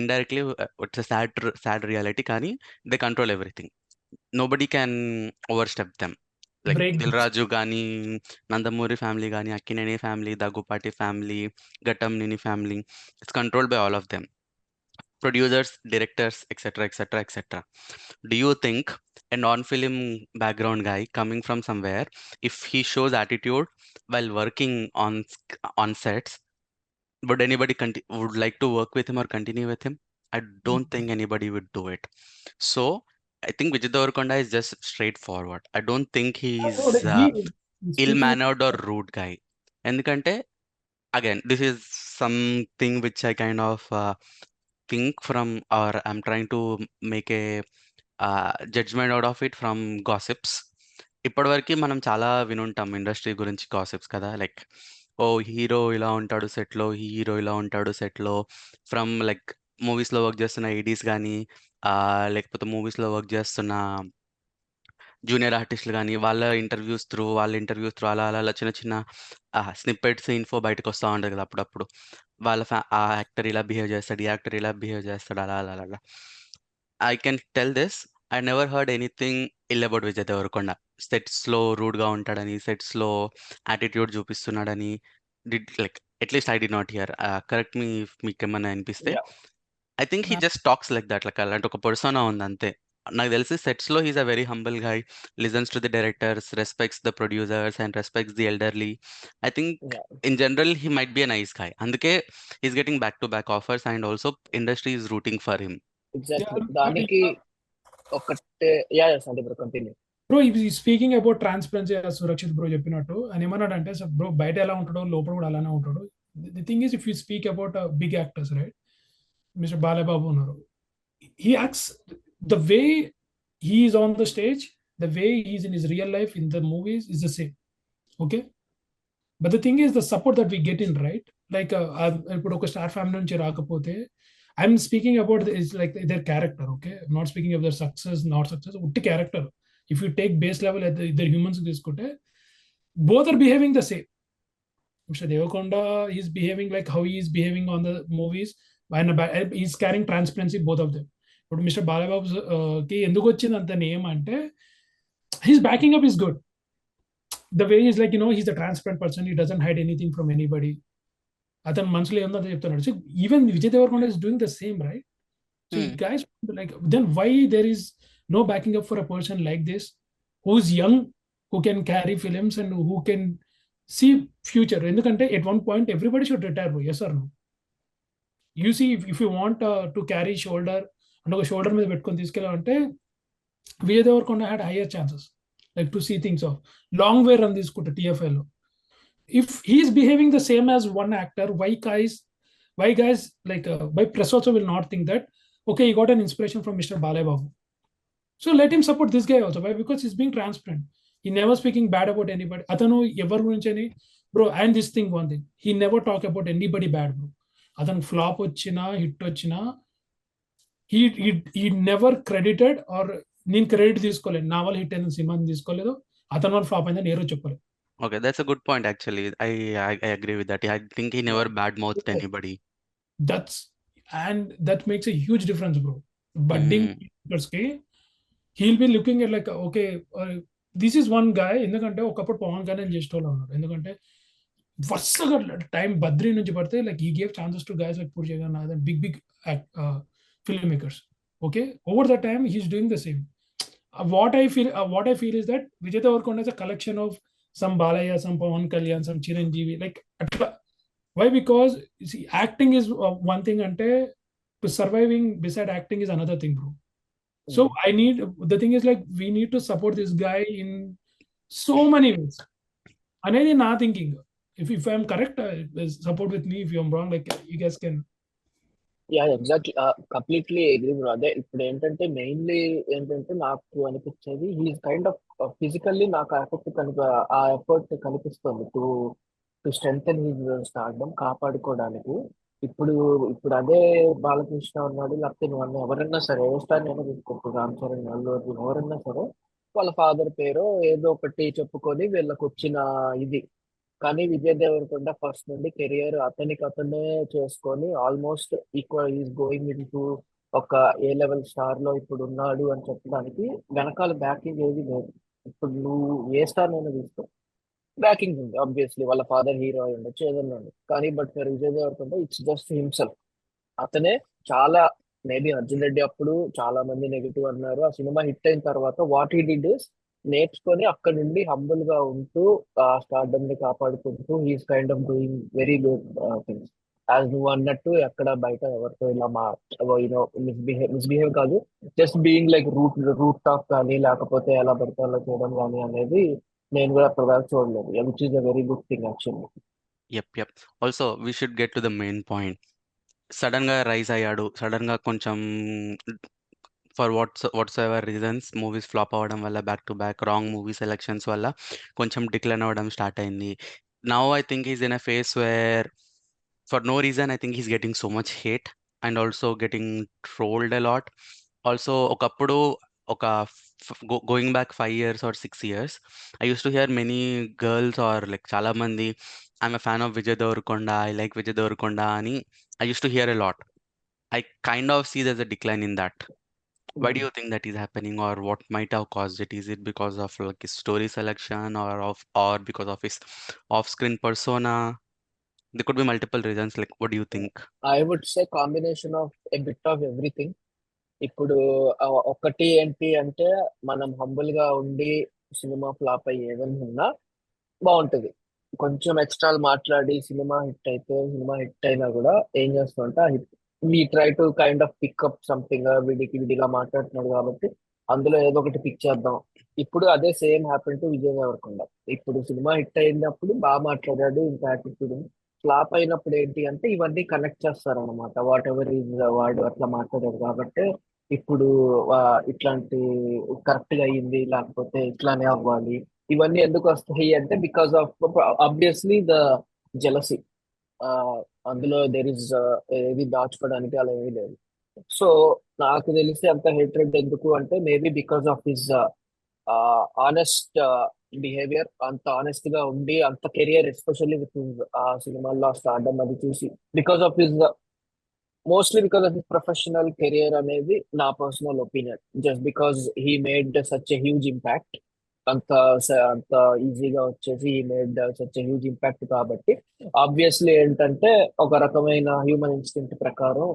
Speaker 2: indirectly it's sad reality, కానీ they control everything. Nobody can overstep them. Like
Speaker 3: Break
Speaker 2: Dil
Speaker 3: this.
Speaker 2: Raju కానీ, Nandamuri family కానీ, Akkineni family, Daggubati family, Ghattamaneni family, it's controlled by all of them. Producers, directors, etcetera etcetera etcetera. Do you think a non-film background guy coming from somewhere, if he shows attitude while working on sets, would anybody would like to work with him or continue with him? I don't think anybody would do it. So I think Vijay Deverkonda is just straightforward. I don't think he's
Speaker 3: He's speaking
Speaker 2: ill-mannered or rude guy. ఎందుకంటే again, this is something which I kind of think from, or I'm trying to make a judgement out of it from gossips. ఇప్పటివరకు మనం చాలా వినుంటాం industry గురించి gossips కదా. Like ఓ hero ఇలా ఉంటాడు సెట్లో, హీరో ఇలా ఉంటాడు సెట్లో, ఫ్రమ్ లైక్ మూవీస్లో వర్క్ చేస్తున్న ఏడీస్ కానీ, లేకపోతే మూవీస్లో వర్క్ చేస్తున్న జూనియర్ ఆర్టిస్టులు కానీ, వాళ్ళ ఇంటర్వ్యూస్ త్రూ అలా అలా అలా చిన్న చిన్న స్నిప్పెట్స్ ఇన్ఫో బయటకు వస్తూ ఉంటుంది కదా అప్పుడప్పుడు. వాళ్ళ ఆ యాక్టర్ ఇలా బిహేవ్ చేస్తాడు, ఈ యాక్టర్ ఇలా బిహేవ్ చేస్తాడు, అలా అలా అలా. I can tell this. I never heard anything ill about Vijay Devarkonda. సెట్స్లో రూడ్గా ఉంటాడని, సెట్స్లో యాటిట్యూడ్ చూపిస్తున్నాడని, like at least I did not hear. Correct me, మీకు ఏమన్నా అనిపిస్తే.
Speaker 1: Yeah.
Speaker 2: I think he just talks like that, like అలాంటి ఒక పర్సోనా ఉంది అంతే. నాకు తెలిసి సెట్స్లో he's a very humble guy, listens to the directors, respects the producers and respects the elderly. I think
Speaker 1: Yeah.
Speaker 2: In general he might be a nice guy. అందుకే he's getting back to back offers and also industry is rooting for him.
Speaker 1: Exactly.
Speaker 3: Yeah,
Speaker 1: దానికి ఒకటే అంటే bro continue.
Speaker 3: Bro he speaking about transparency Surakshit bro చెప్పినట్టు అని ఏమన్నాడంటే, sir bro బయట ఎలా ఉంటాడో లోపల కూడా అలానే ఉంటాడు. The thing is, if you speak about big actors, right, mister Balababu ఉన్నారు, he acts the way he is on the stage, the way he is in his real life in the movies is the same. Okay, but the thing is the support that we get in, right, like ఇప్పుడు ఒక star family నుంచి రాకపోతే, I'm speaking about is like their character. Okay, I'm not speaking of their success, not success, utti character. If you take base level at the humans తీసుకుంటే, both are behaving the same. Mr. Devakonda is behaving like how he is behaving on the movies, and he's carrying transparency, both of them. ఇప్పుడు mister బాలబాబుకి ఎందుకు వచ్చింది అంత name అంటే, he's backing up is good. The way is like he's the transparent person, he doesn't hide anything from anybody. అతను మనసులో ఏమో చెప్తున్నాడు. So even Vijay Deverakonda is doing the same, right? So guys, like then why there is no backing up for a person like this, who is young, who can carry films and who can see future. ఎందుకంటే at one point everybody should retire, yes or no? You see, if you want to carry shoulder అంటే ఒక shoulder మీద పెట్టుకొని తీసుకెళ్ళాలంటే, Vijay Devarakonda had higher chances like to see things of long way run తీసుకుంటే టీఎఫ్ఐలో. If he is behaving the same as one actor, why guys like why press also will not think that, okay, he got an inspiration from Mr. Balababu, so let him support this guy also. Why? Because he's being transparent. He never speaking bad about anybody. Atanu ever gurinchani, bro, and this thing, one thing, he never talk about anybody bad, bro. Atanu flop వచ్చినా hit వచ్చినా, he never credited or నేను credit తీసుకోలేదు, నా వల్ల hit అయిన సినిమాని తీసుకోలేదు, అతని వల్ల ఫ్లాప్ అయిందని నేను చెప్పలేదు.
Speaker 2: Okay, that's a good point actually. I agree with that. I think he never badmouthed anybody.
Speaker 3: that makes a huge difference, bro. Budding filmmakers కి he'll be looking at like, okay, this is one guy. ఎందుకంటే ఒకప్పుడు పవన్ కళ్యాణ్ చేసేటోళ్ళు ఉన్నారు. ఎందుకంటే వరుసగా time Badri నుంచి పడితే like he gave chances to guys like Puri Jagannadh and big film makers. Okay, over the time he's doing the same. What I feel is that Vijay Deverkonda is a collection of some Balaya, some Pawan Kalyan, some Chiranjeevi. Like, why? Because see, acting is one thing, ante surviving beside acting is another thing, bro. So the thing is like we need to support this guy in so many ways. అనేది నా thinking. If I'm correct, support with me. If I'm wrong, like you guys can.
Speaker 1: Yeah exactly, completely agree bro. అదే ఇప్పుడు ఏంటంటే mainly ఏంటంటే నాకు అనిపించేది he's kind of physically నాకు ఆ ఎఫర్ట్ కనిపిస్తుంది టు స్ట్రెంగ్తెన్ హిజ్ స్టార్డమ్, కాపాడుకోవడానికి. ఇప్పుడు ఇప్పుడు అదే బాలకృష్ణ ఉన్నాడు, లేకపోతే నువ్వు ఎవరన్నా సరే ఏ స్టార్ అయినా తీసుకోవచ్చు, రామ్ చరణ్, అల్లు అర్జున్, ఎవరన్నా సరే వాళ్ళ ఫాదర్ పేరు ఏదో ఒకటి చెప్పుకొని వీళ్ళకి వచ్చిన ఇది. కానీ విజయ్ దేవరకొండ ఫస్ట్ నుండి కెరియర్ అతనే చేసుకొని almost equal is going in to ఒక ఏ లెవెల్ స్టార్ లో ఇప్పుడు ఉన్నాడు అని చెప్పడానికి వెనకాల బ్యాకింగ్ ఏది లేదు. ఇప్పుడు నువ్వు ఏ స్టార్ అయినా తీసుకో, బ్యాకింగ్ ఉంది. ఆబ్వియస్లీ వాళ్ళ ఫాదర్ హీరో అయి ఉండొచ్చు, ఏదన్నా ఉండదు. కానీ but Vijay Deverakonda it's just himself. అతనే చాలా, మేబీ అర్జున్ రెడ్డి అప్పుడు చాలా మంది నెగిటివ్ అన్నారు. ఆ సినిమా హిట్ అయిన తర్వాత వాట్ హీ డిడ్ ఇస్ నేర్చుకొని అక్కడ నుండి హంబుల్ గా ఉంటూ ఆ స్టార్డమ్ ని కాపాడుకుంటూ he's kind of doing very good things. As నువ్వు అన్నట్టు ఎక్కడ బయట ఎవరితో ఇలా మిస్బిహేవ్ కాదు, just being like rude talk కానీ లేకపోతే ఎలా పడితే అలా చేయడం కానీ అనేది నేను కూడా అప్పటిదాకా చూడలేదు, which is a very good thing actually.
Speaker 2: Yup. Also we should get to the main point. Sudden గా రైజ్ అయ్యాడు, సడన్ గా కొంచెం for whatsoever reasons movies flop అవ్వడం వల్ల, back to back wrong movie selections వల్ల కొంచెం decline అవ్వడం start అయింది. Now I think is in a phase where for no reason I think is getting so much hate and also getting trolled a lot. Also ఒకప్పుడు ఒక going back 5 years or 6 years, I used to hear many girls or like చాలా మంది, I'm a fan of Vijay Deverkonda, I like Vijay Deverkonda అని I used to hear a lot. I kind of see there's a decline in that. Why do you think that is happening, or what might have caused it? Is it because of like his story selection, or because of his off-screen persona? There could be multiple reasons. Like, what do you think?
Speaker 1: I would say combination of a bit of everything. ఇప్పుడు ఒకటి ఏంటి అంటే మనం humble గా ఉండి cinema flop అయ్యి ఏదైనా ఉన్నా బాగుంటది. కొంచెం ఎక్స్ట్రా మాట్లాడి సినిమా హిట్ అయినా కూడా ఏం చేస్తామంటే ఆ hit we try to kind of pick up something, విడిగా మాట్లాడుతున్నాడు కాబట్టి అందులో ఏదో ఒకటి పిక్ చేద్దాం. ఇప్పుడు అదే same happen to Vijay Deverakonda. ఇప్పుడు సినిమా హిట్ అయినప్పుడు బాగా మాట్లాడాడు, ఇంత యాటిట్యూడ్. ఫ్లాప్ అయినప్పుడు ఏంటి అంటే ఇవన్నీ కనెక్ట్ చేస్తారనమాట, వాట్ ఎవర్ ఈజ్ వాడు అట్లా మాట్లాడాడు కాబట్టి ఇప్పుడు ఇట్లాంటి కరెక్ట్ గా అయ్యింది, లేకపోతే ఇట్లానే అవ్వాలి. ఇవన్నీ ఎందుకు వస్తాయి అంటే because of obviously the jealousy. అందులో దేర్ ఇస్ ఏది దాచుకోవడానికి అలా ఏమీ లేదు. సో నాకు తెలిసి అంత హేట్రెడ్ ఎందుకు అంటే maybe because of his honest behaviour. అంత ఆనెస్ట్ గా ఉండి అంత కెరియర్ ఎస్పెషల్లీ విత్ ఆ సినిమాల్లో స్టార్డమ్ అది చూసి because of his mostly because of his professional career అనేది నా personal opinion. Just because he made such a huge impact, అంత ఈజీగా వచ్చేసి he made such a huge impact. కాబట్టి ఆబ్వియస్లీ ఏంటంటే ఒక రకమైన హ్యూమన్ ఇన్స్టింక్ట్ ప్రకారం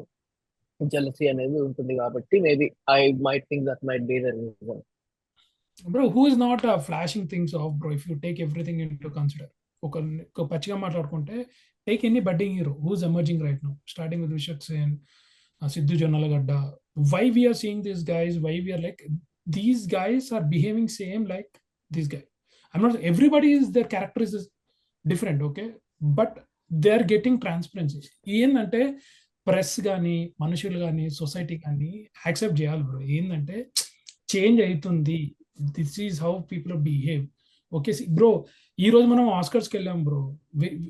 Speaker 1: జెలసీ అనేది ఉంటుంది. కాబట్టి maybe I might think that might be the reason.
Speaker 3: Bro, who is not flashing things off, bro? If you take everything into consider, ఒక పచ్చిగా మాట్లాడుకుంటే take any budding hero who's emerging right now, starting with Vishwak Sen, Siddhu Jonnalagadda. Why we're seeing this guys, why we're like these guys are behaving same like this guy. I'm not everybody is their character is different, okay, but they are getting transparency. ఏంటంటే press కానీ మనుషులు కానీ society కానీ accept చేయాలి bro. ఏంటంటే change అవుతుంది, this is how people behave. Okay bro, ఈ రోజు మనం ఆస్కర్స్కి వెళ్ళాం bro.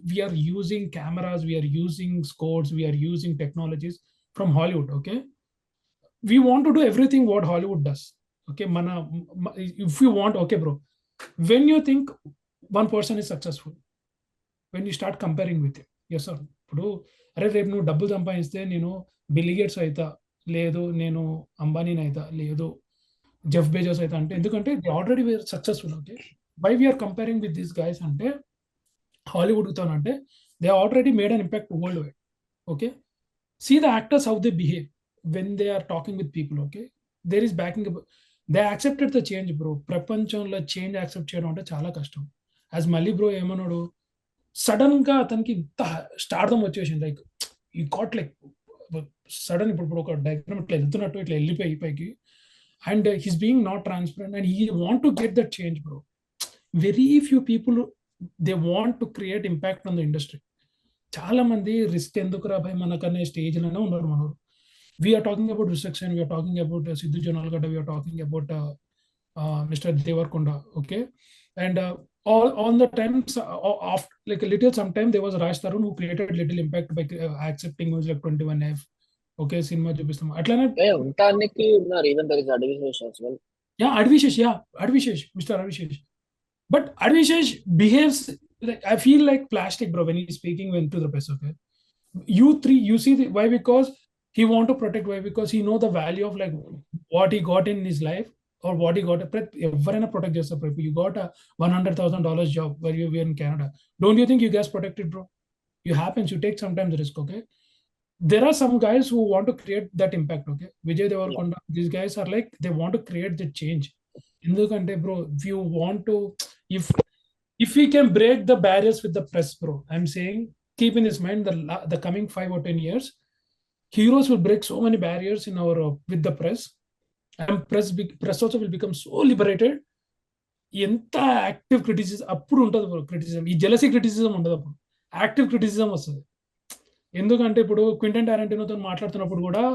Speaker 3: We're using cameras, we're using scores, we're using technologies from Hollywood. Okay, we want to do everything what Hollywood does. Okay, if you want, okay bro, when you think one person is successful, when you start comparing with it, yes or no? ఇప్పుడు అరే రేపు నువ్వు డబ్బులు సంపాదిస్తే నేను bill gates అవుతా, లేదు నేను అంబానీని అవుతా, లేదు జెఫ్ బేజోస్ అవుతా అంటే, ఎందుకంటే they already were successful. Okay, why we're comparing with these guys అంటే హాలీవుడ్ తో అంటే they already made an impact worldwide. Okay, see the actors how they behave when they are talking with people. Okay, there is backing up, they accepted the change bro. ప్రపంచంలో change accept చేయడం అంటే చాలా కష్టం. As మళ్ళీ bro ఏమన్నాడు, sudden గా అతనికి ఇంత స్టార్డమ్ వచ్చేసింది, లైక్ ఈ కాట్ లైక్ సడన్, ఇప్పుడు ఒక డయాగ్రామ్ ఇట్లా వెళ్తున్నట్టు ఇట్లా వెళ్ళిపోయి పైకి, and he's being not transparent and he want to get that change bro. Very few people they want to create impact on the industry. చాలా మంది రిస్క్ ఎందుకు రాబాయి మనకనే స్టేజ్లోనే ఉన్నారు మనోరు. We're talking about restriction, we're talking about Siddhu Jonnalagadda, we're talking about mister Devarakonda. Okay, and all the times after like a little sometime there was Raj Tarun who created little impact by accepting movies like 21F. Okay, సినిమా చూపిస్తాం అట్లానే
Speaker 1: ఉండటానికి ఉన్నారు. Even there is Adivi Sesh as well.
Speaker 3: Adivi Sesh, mister Adivi Sesh. But Advishesh behaves like, I feel like plastic, bro, when he's speaking to the press. Okay, you see why? Because he want to protect. Why? Because he know the value of like what he got in his life or what he got. Everyone protect yourself. You got a $100,000 job where you were in Canada. Don't you think you guys protected, bro? You happens, you take sometimes risk. Okay, there are some guys who want to create that impact. Okay, Vijay Deverkonda, these guys are like they want to create the change. ఎందుకంటే bro, if you want to, if we can break the barriers with the press, bro, I'm saying keep in his mind the coming 5 or 10 years, heroes will break so many barriers in our with the press, and press also will become so liberated. ఎంత active criticism అప్పుడు ఉంటుంది bro. Criticism, ఈ jealousy criticism ఉండదు అప్పుడు, active criticism వస్తుంది. ఎందుకంటే ఇప్పుడు Quinton టారెంటినోతో మాట్లాడుతున్నప్పుడు కూడా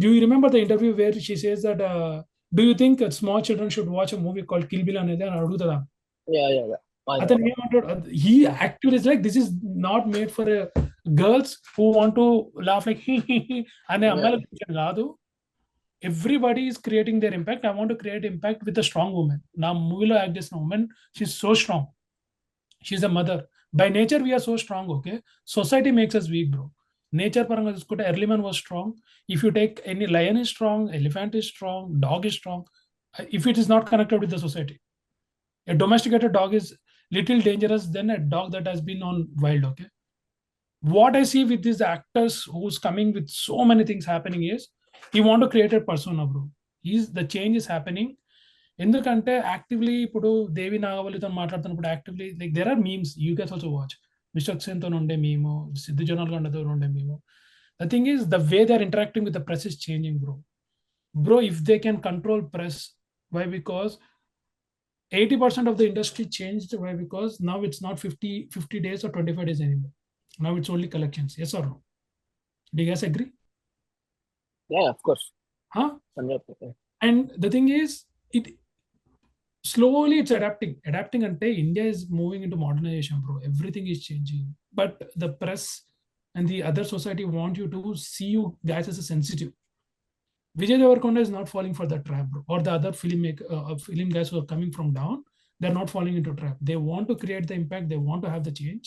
Speaker 3: do you remember the interview where she says that do you think small children should watch a movie called Kill Bill అనేది అని అడుగుతుందా? అతను ఏమంటాడు, he actually is like, this is not made for girls who want to laugh like అనే అమ్మాయిల గురించి కాదు. Everybody is creating their impact. I want to create impact with a strong woman. నా మూవీలో యాక్ట్ చేసిన woman, she's so strong. She's a mother. By nature we are so strong. Okay, society makes us weak, bro. Nature పరంగా చూసుకుంటే early man was strong. If you take any lion is strong, elephant is strong, dog is strong if it is not connected with the society. A domesticated dog is little dangerous than a dog that has been on wild. Okay, what I see with these actors who's coming with so many things happening is he want to create a persona, bro. The change is happening. ఎందుకంటే actively ఇప్పుడు దేవి నాగవల్లితో మాట్లాడుతున్నప్పుడు actively like there are memes, you guys also watch. Mister సేన్తో ఉండే మేము, సిద్ధు జొన్నలగడ్డతో ఉండే మేము. The thing is, the way they're interacting with the press is changing, bro. Bro, if they can control press, why? Because 80% of the industry changed. Why? Because now it's not 50 days or 25 days anymore. Now it's only collections. Yes or no? Do you guys agree?
Speaker 1: Yeah, of course.
Speaker 3: Huh?
Speaker 1: 100%.
Speaker 3: And the thing is, it slowly it's adapting ante India is moving into modernization, bro. Everything is changing, but the press and the other society want you to see you guys as a sensitive. Vijay Deverkonda is not falling for that trap, bro. Or the other film guys who are coming from down, they're not falling into trap. They want to create the impact, they want to have the change.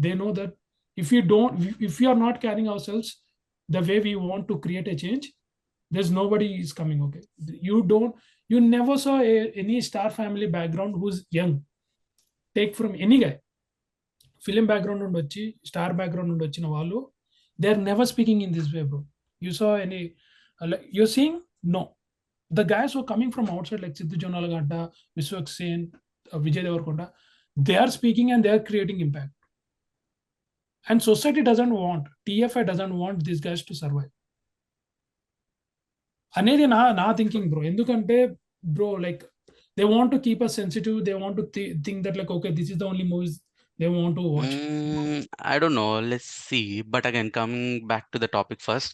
Speaker 3: They know that if we are not carrying ourselves the way we want to create a change, there's nobody is coming. Okay, you never saw any star family background who's young. Take from any guy, film background నుండి వచ్చి star background నుండి వచ్చిన వాళ్ళు, they are never speaking in this way, bro. You saw any you're seeing? No. The guys who are coming from outside like Siddhu Jonalagada, Vishwak Sen, Vijay Deverkonda, they are speaking and they are creating impact. And society doesn't want, TFI doesn't want these guys to survive. అనేది నా thinking, bro. ఎందుకంటే bro like they want to keep us sensitive, they want to think that like okay this is the only movies they want to watch.
Speaker 2: I don't know, let's see. But again, coming back to the topic first,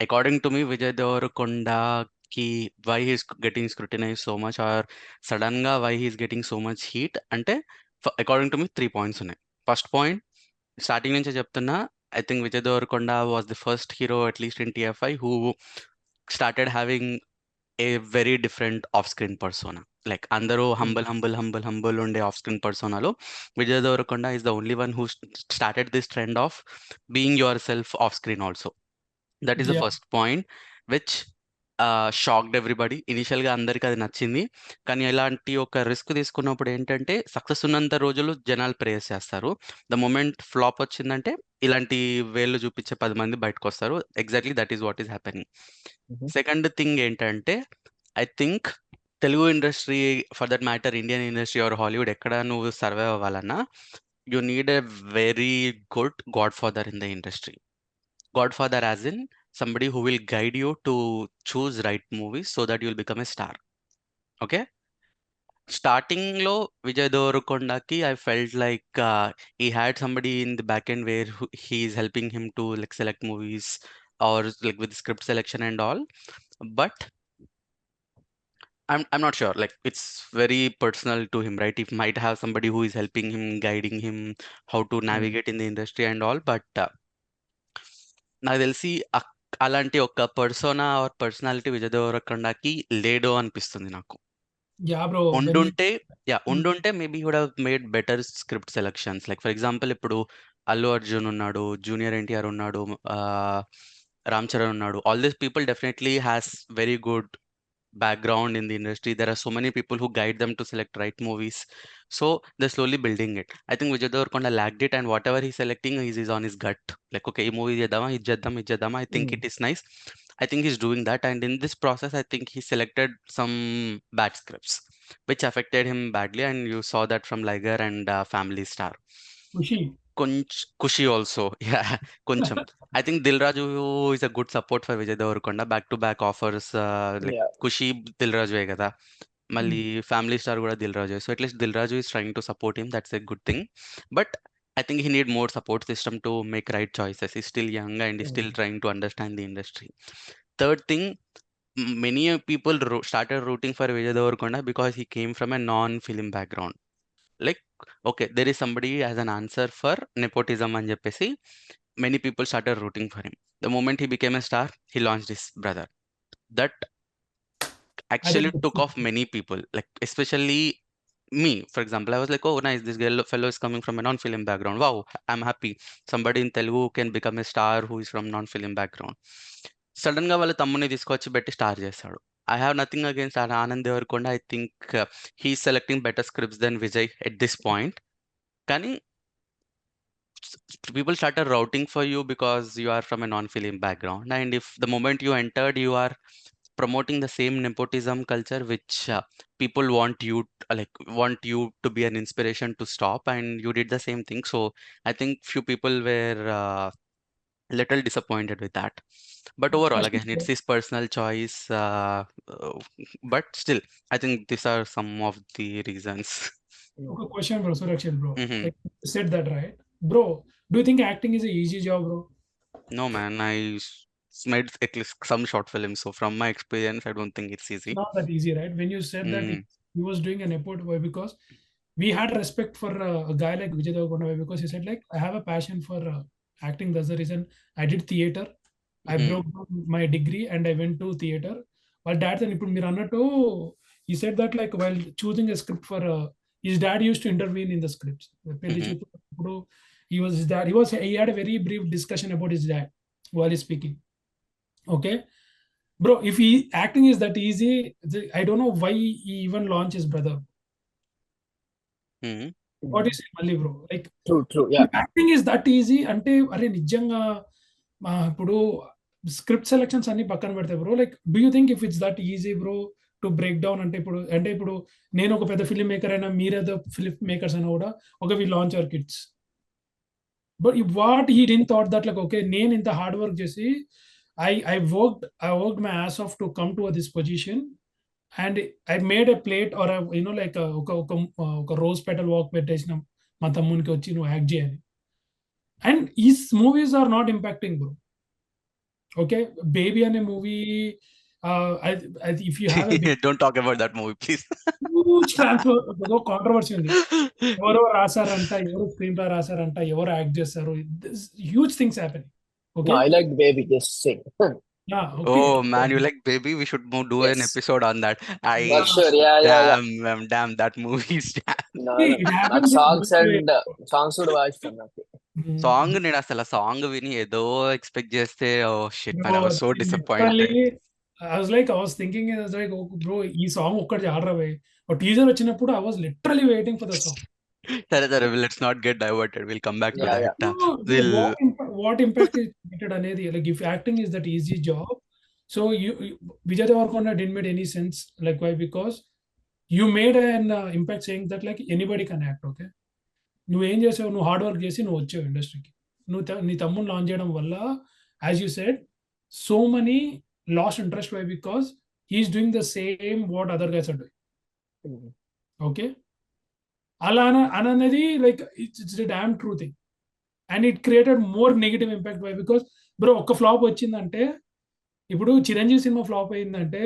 Speaker 2: according to me, Vijay Devarkonda ki why he's getting scrutinized so much, or sudden ga why he's getting so much heat ante, according to me 3 points ఉన్నాయి. First point, starting నుంచి చెప్తున్నా, I think Vijay Devarkonda was the first hero, at least in TFI, who started having a very different off-screen persona. లైక్ అందరూ humble ఉండే off screen పర్సోనాలో Vijay Devarakonda is the only one who started this trend of being yourself off screen also. That is the
Speaker 3: Yeah.
Speaker 2: First point which shocked everybody. ఇనిషియల్గా అందరికి అది నచ్చింది, కానీ ఇలాంటి ఒక రిస్క్ తీసుకున్నప్పుడు ఏంటంటే సక్సెస్ ఉన్నంత రోజులు జనాలు ప్రేస్ చేస్తారు. ద మూమెంట్ ఫ్లాప్ వచ్చిందంటే ఇలాంటి వేళ్ళు చూపించే 10 మంది బయటకు వస్తారు. Exactly that is what is happening.
Speaker 1: Mhm.
Speaker 2: Second thing ఏంటంటే I think Telugu industry, for that matter Indian industry or Hollywood, ఎక్కడ నువ్వు సర్వైవ్ అవ్వాలన్నా you need a very good godfather in the industry. Godfather as in somebody who will guide you to choose right movies so that you'll become a star. Okay? Starting lo Vijay Devarkondaki, I felt like he had somebody in the back end where he is helping him to like select movies or like with script selection and all. But I'm not sure. Like it's very personal to him, right? He might have somebody who is helping him, guiding him how to navigate in the industry and all. But నాకు తెలిసి అలాంటి ఒక persona or personality Vijay దేవరకొండకి లేడో అనిపిస్తుంది నాకు.
Speaker 3: Yeah, bro. When you
Speaker 2: ఉండుంటే maybe would have made better script selections. Like for example ఇప్పుడు అల్లు అర్జున్ ఉన్నాడు, జూనియర్ ఎన్టీఆర్ ఉన్నాడు, రామ్ చరణ్ ఉన్నాడు. All these people definitely has very good background in the industry. There are so many people who guide them to select right movies. So they're slowly building it. I think Vijay Devarkonda lagged it, and whatever he's selecting is on his gut. Like, okay, ee movie cheddama, ఇది చేద్దాం. I think it is nice. I think he's doing that, and in this process, I think he selected some bad scripts, which affected him badly, and you saw that from Liger and Family Star. Kushi also, yeah, koncham. I think Dil Raju is a good support for Vijay Devarkonda. Back-to-back offers, like
Speaker 1: Yeah.
Speaker 2: Kushi Dil Raju కదా, మళ్ళీ family star కూడా Dil Raju. So at least Dil Raju is trying to support him, that's a good thing. But I think he need more support system to make right choices. He's still young and he's still trying to understand the industry. Third thing, many people started rooting for Vijay Devarkonda because he came from a non-film background. Like, okay, there is somebody as an answer for nepotism అని చెప్పేసి many people started rooting for him. The moment he became a star, he launched his brother. That actually took off many people, like especially me. For example, I was like, oh nice, this fellow is coming from a non-film background. Wow, I'm happy. Somebody in Telugu can become a star who is from non-film background. Sudden గా వాళ్ళ తమ్ముని తీసుకొచ్చి పెట్టి star చేశాడు. I have nothing against Anand Devarkonda. I think he's selecting better scripts than Vijay at this point. కానీ people started routing for you because you are from a non-film background, and if the moment you entered, you are promoting the same nepotism culture which people want you to be an inspiration to stop, and you did the same thing. So I think few people were little disappointed with that. But overall, again, it's his personal choice. But still, I think these are some of the reasons.
Speaker 3: Okay, question, bro. Surakshan, bro.
Speaker 2: Mhm.
Speaker 3: Like you said that, right? Bro, do you think acting is an easy job, bro?
Speaker 2: No, man. Made at least some short films, so from my experience, I don't think it's easy.
Speaker 3: Not that easy, right? When you said that he was doing an effort, why? Because we had respect for a guy like Vijay Deverkonda, why? Because he said like, I have a passion for acting. That's the reason I did theater. I broke down my degree and I went to theater. But dad and ఇప్పుడు మీరు అన్నట్టు he said that like while choosing a script for his dad used to intervene in the scripts. పెళ్లి చూపుడు he had a very brief discussion about his dad while he's speaking. Okay, bro, if acting is that easy, I don't know why he even launched his brother. What is it, Malli, bro? Like
Speaker 1: True, yeah.
Speaker 3: Acting is that easy అంటే అరే నిజంగా ఇప్పుడు script selections అన్ని పక్కన పెడతాయి bro. Like do you think if it's that easy bro to break down? అంటే ఇప్పుడు నేను ఒక పెద్ద ఫిల్మ్ మేకర్ అయినా, మీరేదో ఫిల్మ్ మేకర్స్ అయినా కూడా ఒక we launch our kids. But what he didn't thought that like okay, నేను ఇంత హార్డ్ వర్క్ చేసి I worked my ass off to come to this position, and I made a plate or like ఒక rose petal walk పెట్టేసిన మా తమ్మునికి వచ్చి నువ్వు act చేయని. And his movies are not impacting, bro. Okay, Baby అనే movie, if you have a
Speaker 2: don't talk about that movie, please.
Speaker 3: huge controversy ఉంది. ఎవరో రాసారంట, ఎవరు స్క్రీన్ ప్లే రాసారంట, ఎవరు యాక్ట్ చేస్తారు, huge things happening. Okay,
Speaker 1: No, I like Baby, just sing.
Speaker 3: Yeah, okay.
Speaker 2: Oh man, you like baby? We should do an
Speaker 1: Yes,
Speaker 2: episode on that.
Speaker 1: for
Speaker 2: I
Speaker 1: sure. Yeah.
Speaker 2: damn that movie is damn.
Speaker 1: No,
Speaker 3: See,
Speaker 1: no.
Speaker 3: it
Speaker 1: నాకు
Speaker 3: happens in
Speaker 1: songs
Speaker 3: both ways.
Speaker 1: And songs కూడా బాగా ఇష్టం నాకు.
Speaker 2: Song నేను అసలు ఆ song విని ఏదో ఎక్స్పెక్ట్ చేస్తే oh shit man, I
Speaker 3: Bro,
Speaker 2: was so disappointed.
Speaker 3: literally, I was thinking, I was like, oh, bro, ఈ సాంగ్ ఒక్కటి ఆడరా భయ్. టీజర్ వచ్చినప్పుడు I was literally waiting for the song.
Speaker 2: సరే సరే, let's not get diverted, will come back to
Speaker 1: Yeah,
Speaker 2: that.
Speaker 3: No, see,
Speaker 2: will
Speaker 3: what impact is created అనేది, like if acting is that easy job, so Vijay Deverkonda didn't make any sense. Like why? Because you made an impact saying that like anybody can act, okay? నువ్వేం చేసావు, నువ్వు hard work చేసి నువ్వు వచ్చావు ఇండస్ట్రీకి. నీ తమ్ముని లాంచ్ చేయడం వల్ల, as you said, so many lost interest why because he's doing the same what other guys are doing. Okay, అలా అనేది like it's the damn true thing. And it created more negative impact by because bro ఒక్క flop వచ్చిందంటే, ఇప్పుడు Chiranjeevi cinema flop అయిందంటే,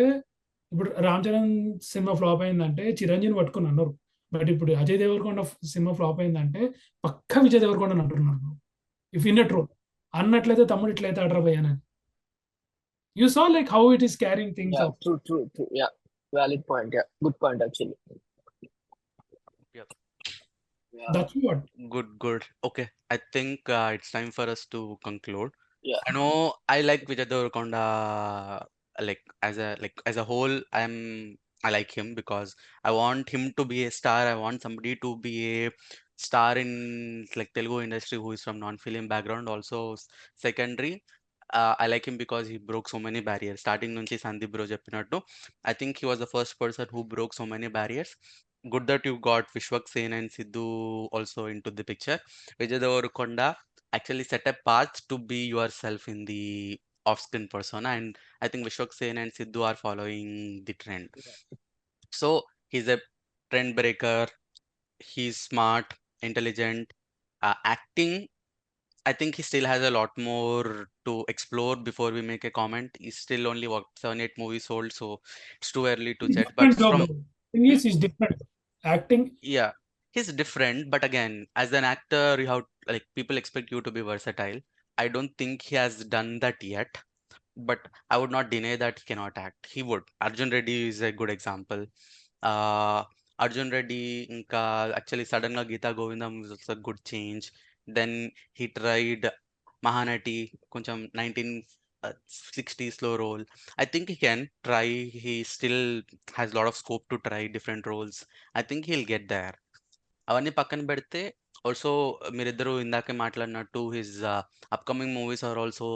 Speaker 3: ఇప్పుడు Ram Charan cinema flop అయిందంటే చిరంజీవిని పట్టుకుని అన్నారు. బట్ ఇప్పుడు అజయ్ దేవరకొండ సినిమా ఫ్లాప్ అయిందంటే పక్క విజయ్ దేవరకొండ అంటున్నారు. ఇఫ్ ఇన్ ట్రూ అన్నట్లయితే తమ్ముడు ఇట్లయితే ఆర్డర్ అయ్యాను. You saw like how it is carrying things
Speaker 1: yeah,
Speaker 3: of.
Speaker 1: true. Yeah, valid point. Yeah, good point actually. Yeah,
Speaker 3: that's what.
Speaker 2: Good. Okay, I think it's time for us to conclude.
Speaker 1: yeah.
Speaker 2: I know I like Vijay Deverkonda, like as a whole. I like him because I want him to be a star. I want somebody to be a star in like Telugu industry who is from non-film background. Also secondary, I like him because he broke so many barriers. Starting nunchi Sandeep bro cheppinattu, I think he was the first person who broke so many barriers. Good that you got Vishwak Sen and Sidhu also into the picture. Vijay Devarkonda actually set a path to be yourself in the off-screen persona, and I think Vishwak Sen and Sidhu are following the trend. So he's a trend breaker. He's smart, intelligent. Acting, I think he still has a lot more to explore before we make a comment. He's still only what 7-8 movies sold, so it's too early to judge. But
Speaker 3: Different job.
Speaker 2: from
Speaker 3: Thing
Speaker 2: hmm?
Speaker 3: is different. Acting.
Speaker 2: Yeah, he's different, but again, as an actor, you have like people expect you to be versatile. I don't think he has done that yet, but I would not deny that he cannot act. He would. Arjun Reddy is a good example. Uh, Arjun Reddy, inka actually sudden ga Geeta Govindam was also a good change. Then he tried Mahanati, కొంచెం 1960s slow role. I think he can try. He still has a lot of scope to try different roles. I think he'll get there. అవన్నీ పక్కన పెడితే also మీరిద్దరూ ఇందాకే మాట్లాడినట్టు his upcoming movies are also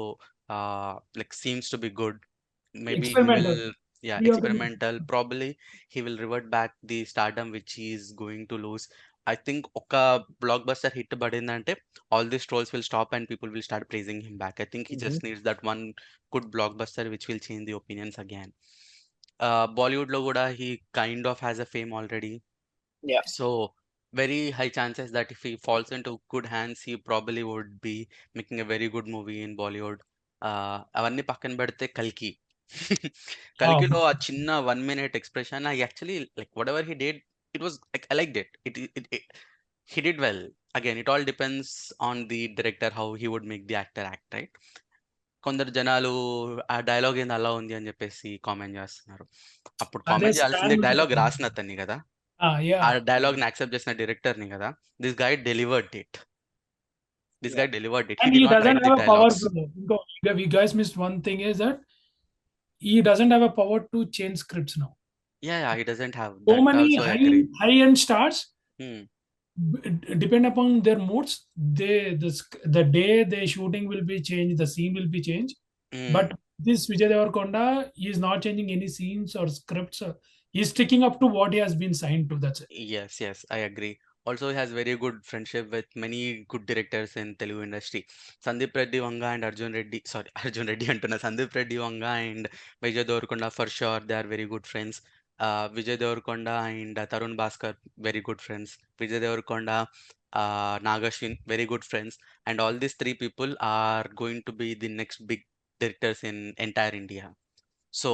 Speaker 2: like seems to be good. Maybe he will,
Speaker 3: Experimental.
Speaker 2: yeah,
Speaker 3: We agree.
Speaker 2: experimental. Probably he will revert back the stardom which he is going to lose. I think oka blockbuster hit padindante, all these trolls will stop and people will start praising him back. I think he just needs that one good blockbuster which will change the opinions again. Bollywood lo kuda he kind of has a fame already.
Speaker 1: Yeah.
Speaker 2: So very high chances that if he falls into good hands, he probably would be making a very good movie in Bollywood. అవన్నీ పక్కన పెడితే కల్కి. కల్కిలో ఆ చిన్న 1 minute expression, I actually like whatever he did, it was like I liked it. He did well. Again, it all depends on the director how he would make the actor act, right? కొందరు జనాలు ఆ dialogue ఏంది అలా ఉంది అని చెప్పేసి comment చేస్తున్నారు. అప్పుడు
Speaker 3: అదే
Speaker 2: కామెంట్ చేయాల్సింది
Speaker 3: stand
Speaker 2: డైలాగ్
Speaker 3: ఉంటుంది.
Speaker 2: రాసిన అతన్ని కదా,
Speaker 3: Yeah.
Speaker 2: ఆ డైలాగ్ ని యాక్సెప్ట్ చేసిన డైరెక్టర్ ని కదా. This guy delivered it. He
Speaker 3: And
Speaker 2: did
Speaker 3: he
Speaker 2: not
Speaker 3: doesn't
Speaker 2: write the
Speaker 3: have a power.
Speaker 2: dialogues.
Speaker 3: You guys missed one thing is that he doesn't have a power to change scripts now.
Speaker 2: Yeah, he doesn't have
Speaker 3: So
Speaker 2: that
Speaker 3: many
Speaker 2: also, I agree.
Speaker 3: high-end stars
Speaker 2: Hmm.
Speaker 3: depend upon their moods. The day they shooting will be changed, the scene will be changed. But this Vijay Devarkonda, he is not changing any scenes or scripts. He is sticking up to what he has been signed to. That's it.
Speaker 2: Yes, I agree. Also, he has very good friendship with many good directors in Telugu industry. Sandeep Reddy Vanga and Arjun Reddy, sorry, Arjun Reddy antuna, Sandeep Reddy Vanga and Vijay Devarkonda, for sure, they are very good friends. Vijay Devarkonda and Tarun Bhaskar, very good friends. Vijay Devarkonda, Nagashwin, very good friends. And all these three people are going to be the next big directors in entire India. So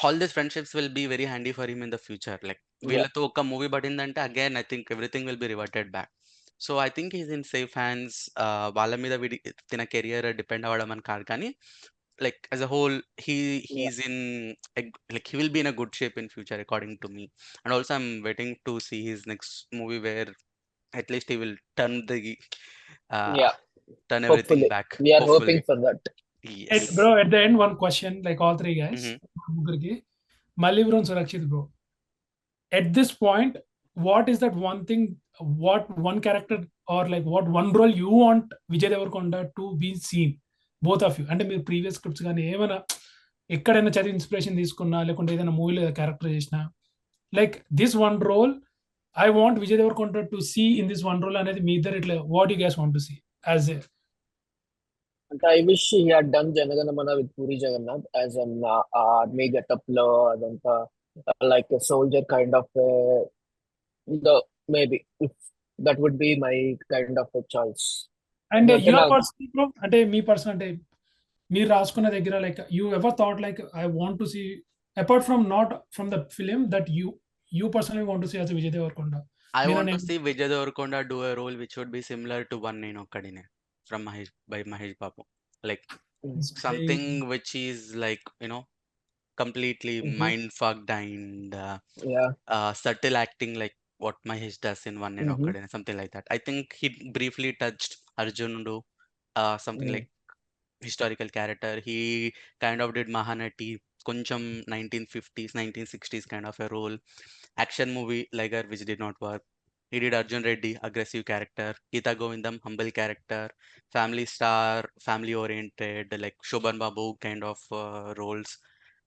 Speaker 2: all these friendships will be very handy for him in the future. Like వీళ్ళతో ఒక movie పడిందంటే again I think everything will be reverted back. So I think is in safe hands. వాళ్ళ మీద తిన career depend అవ్వడం అని కాదు, కానీ like as a whole,
Speaker 1: Yeah.
Speaker 2: he's in like he will be in a good shape in future according to me. And also I'm waiting to see his next movie where at least he will turn the uh
Speaker 1: Yeah.
Speaker 2: turn everything
Speaker 1: Hopefully.
Speaker 2: back,
Speaker 1: We are
Speaker 2: hopefully.
Speaker 1: hoping for that.
Speaker 2: Yes.
Speaker 3: Bro, at the end, one question, like all three guys,
Speaker 2: Mm-hmm.
Speaker 3: ముగ్గురికి మళ్ళీ bro Surakshit bro. At this point, what is that one thing, what one character or like what one role you want Vijay Devarkonda to be seen, both of you? అంటే మీరు previous scripts కానీ ఏమైనా ఎక్కడైనా చదివి inspiration తీసుకున్నా లేకుంటే ఏదైనా మూవీలో క్యారెక్టర్ చేసినా, like this one role I want Vijay Devarakonda to see in this one role అనేది మీ ఇద్దరు ఇట్లా what you guys want to see as a.
Speaker 1: అంటే I wish he had done Janaganamana with Puri Jagannath as an army getup లో అదంతా like a soldier kind of the maybe if that would be my kind of a choice.
Speaker 3: And
Speaker 1: ఎందుకంటే
Speaker 3: your
Speaker 1: నాకు
Speaker 3: person bro, అంటే మీ person అంటే మీరు రాసుకున్న దగ్గర like you ever thought like I want to see apart from not from the film that you personally want to see as Vijay Devarakonda?
Speaker 2: I want to see Vijay Devarkonda do a role which would be similar to One Nenu Okkadine from Mahesh Babu. Like something which is like, completely mind fucked and
Speaker 1: yeah
Speaker 2: subtle acting like what Mahesh does in One Nenu Okkadine, something like that. I think he briefly touched Arjun, something like historical character. He kind of did Mahanati, koncham 1950s, 1960s kind of a role. Action movie Liger, which did not work. He did Arjun Reddy, aggressive character. Geeta Govindam, humble character. Family star, family oriented, like Shobhan Babu kind of roles.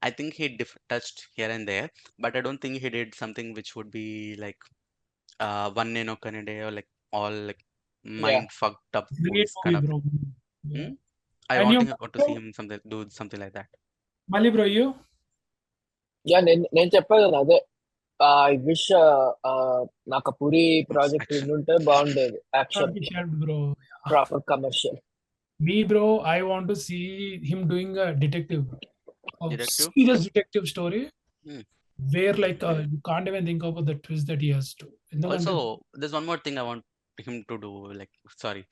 Speaker 2: I think he touched here and there, but I don't think he did something which would be like One Neno Kanade or like all like
Speaker 1: yeah
Speaker 2: mind fucked up
Speaker 3: great
Speaker 2: movies
Speaker 3: movie
Speaker 2: kind of.
Speaker 3: Bro.
Speaker 2: Hmm? I
Speaker 3: and
Speaker 2: want
Speaker 3: you
Speaker 2: to see him do something like that.
Speaker 3: మళ్ళీ bro you
Speaker 1: yeah నేను చెప్పాను కదా అదే I wish నాకు puri project
Speaker 2: Action.
Speaker 1: ఉంటే బాగుండేది action
Speaker 3: bro.
Speaker 1: Proper commercial.
Speaker 3: Me bro, I want to see him doing a detective, a
Speaker 2: Detective?
Speaker 3: serious detective story
Speaker 2: Hmm.
Speaker 3: where like you can't even think about the twist that he has to. ఎందుకంటే
Speaker 2: Also, there's one more thing I want him to do. Like, sorry,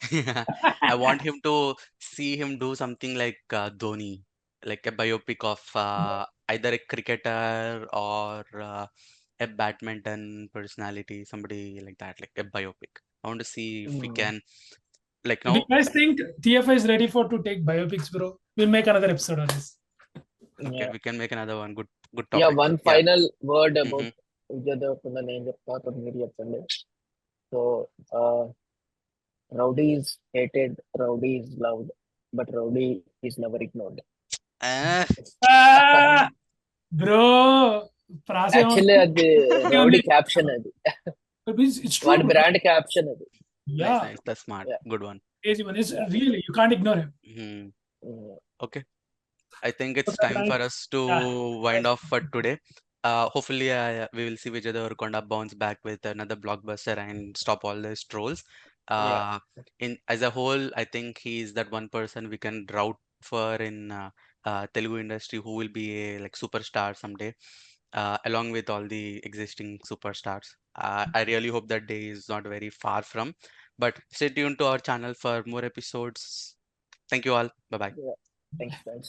Speaker 2: I want him to see him do something like Dhoni, like a biopic of either a cricketer or a badminton personality, somebody like that, like a biopic. I want to see if we can, like,
Speaker 3: do
Speaker 2: now.
Speaker 3: you guys think TFI is ready for to take biopics, bro? We'll make another episode on this.
Speaker 2: Okay,
Speaker 1: Yeah.
Speaker 2: we can make another one. Good
Speaker 1: Yeah,
Speaker 2: topic.
Speaker 1: one
Speaker 2: Yeah.
Speaker 1: final word about
Speaker 2: Mhm.
Speaker 1: Vijay Deverkonda నేను చెప్తా తర్వాత మీరు చెప్పండి. So Rowdy is hated, Rowdy is loved, but Rowdy is never ignored.
Speaker 2: Ah,
Speaker 3: Bro, ప్రాస
Speaker 1: actually అది rowdy caption అది
Speaker 3: it's true,
Speaker 1: వాడి
Speaker 3: bro.
Speaker 1: Brand caption అది.
Speaker 3: Yeah,
Speaker 2: nice. That's smart.
Speaker 1: Yeah.
Speaker 2: Good one.
Speaker 3: crazy one. It's really, you can't ignore him.
Speaker 2: Mhm.
Speaker 1: Mm.
Speaker 2: Okay. I think it's
Speaker 3: Okay,
Speaker 2: time for
Speaker 3: thanks.
Speaker 2: us to wind off for today. Hopefully, we will see Vijay Devarkonda bounce back with another blockbuster and stop all these trolls.
Speaker 1: Yeah.
Speaker 2: In as a whole, I think he's that one person we can route for in Telugu industry who will be a like superstar someday, along with all the existing superstars. I really hope that day is not very far from. But stay tuned to our channel for more episodes. Thank you all. Bye bye.
Speaker 1: Yeah. Thanks, guys.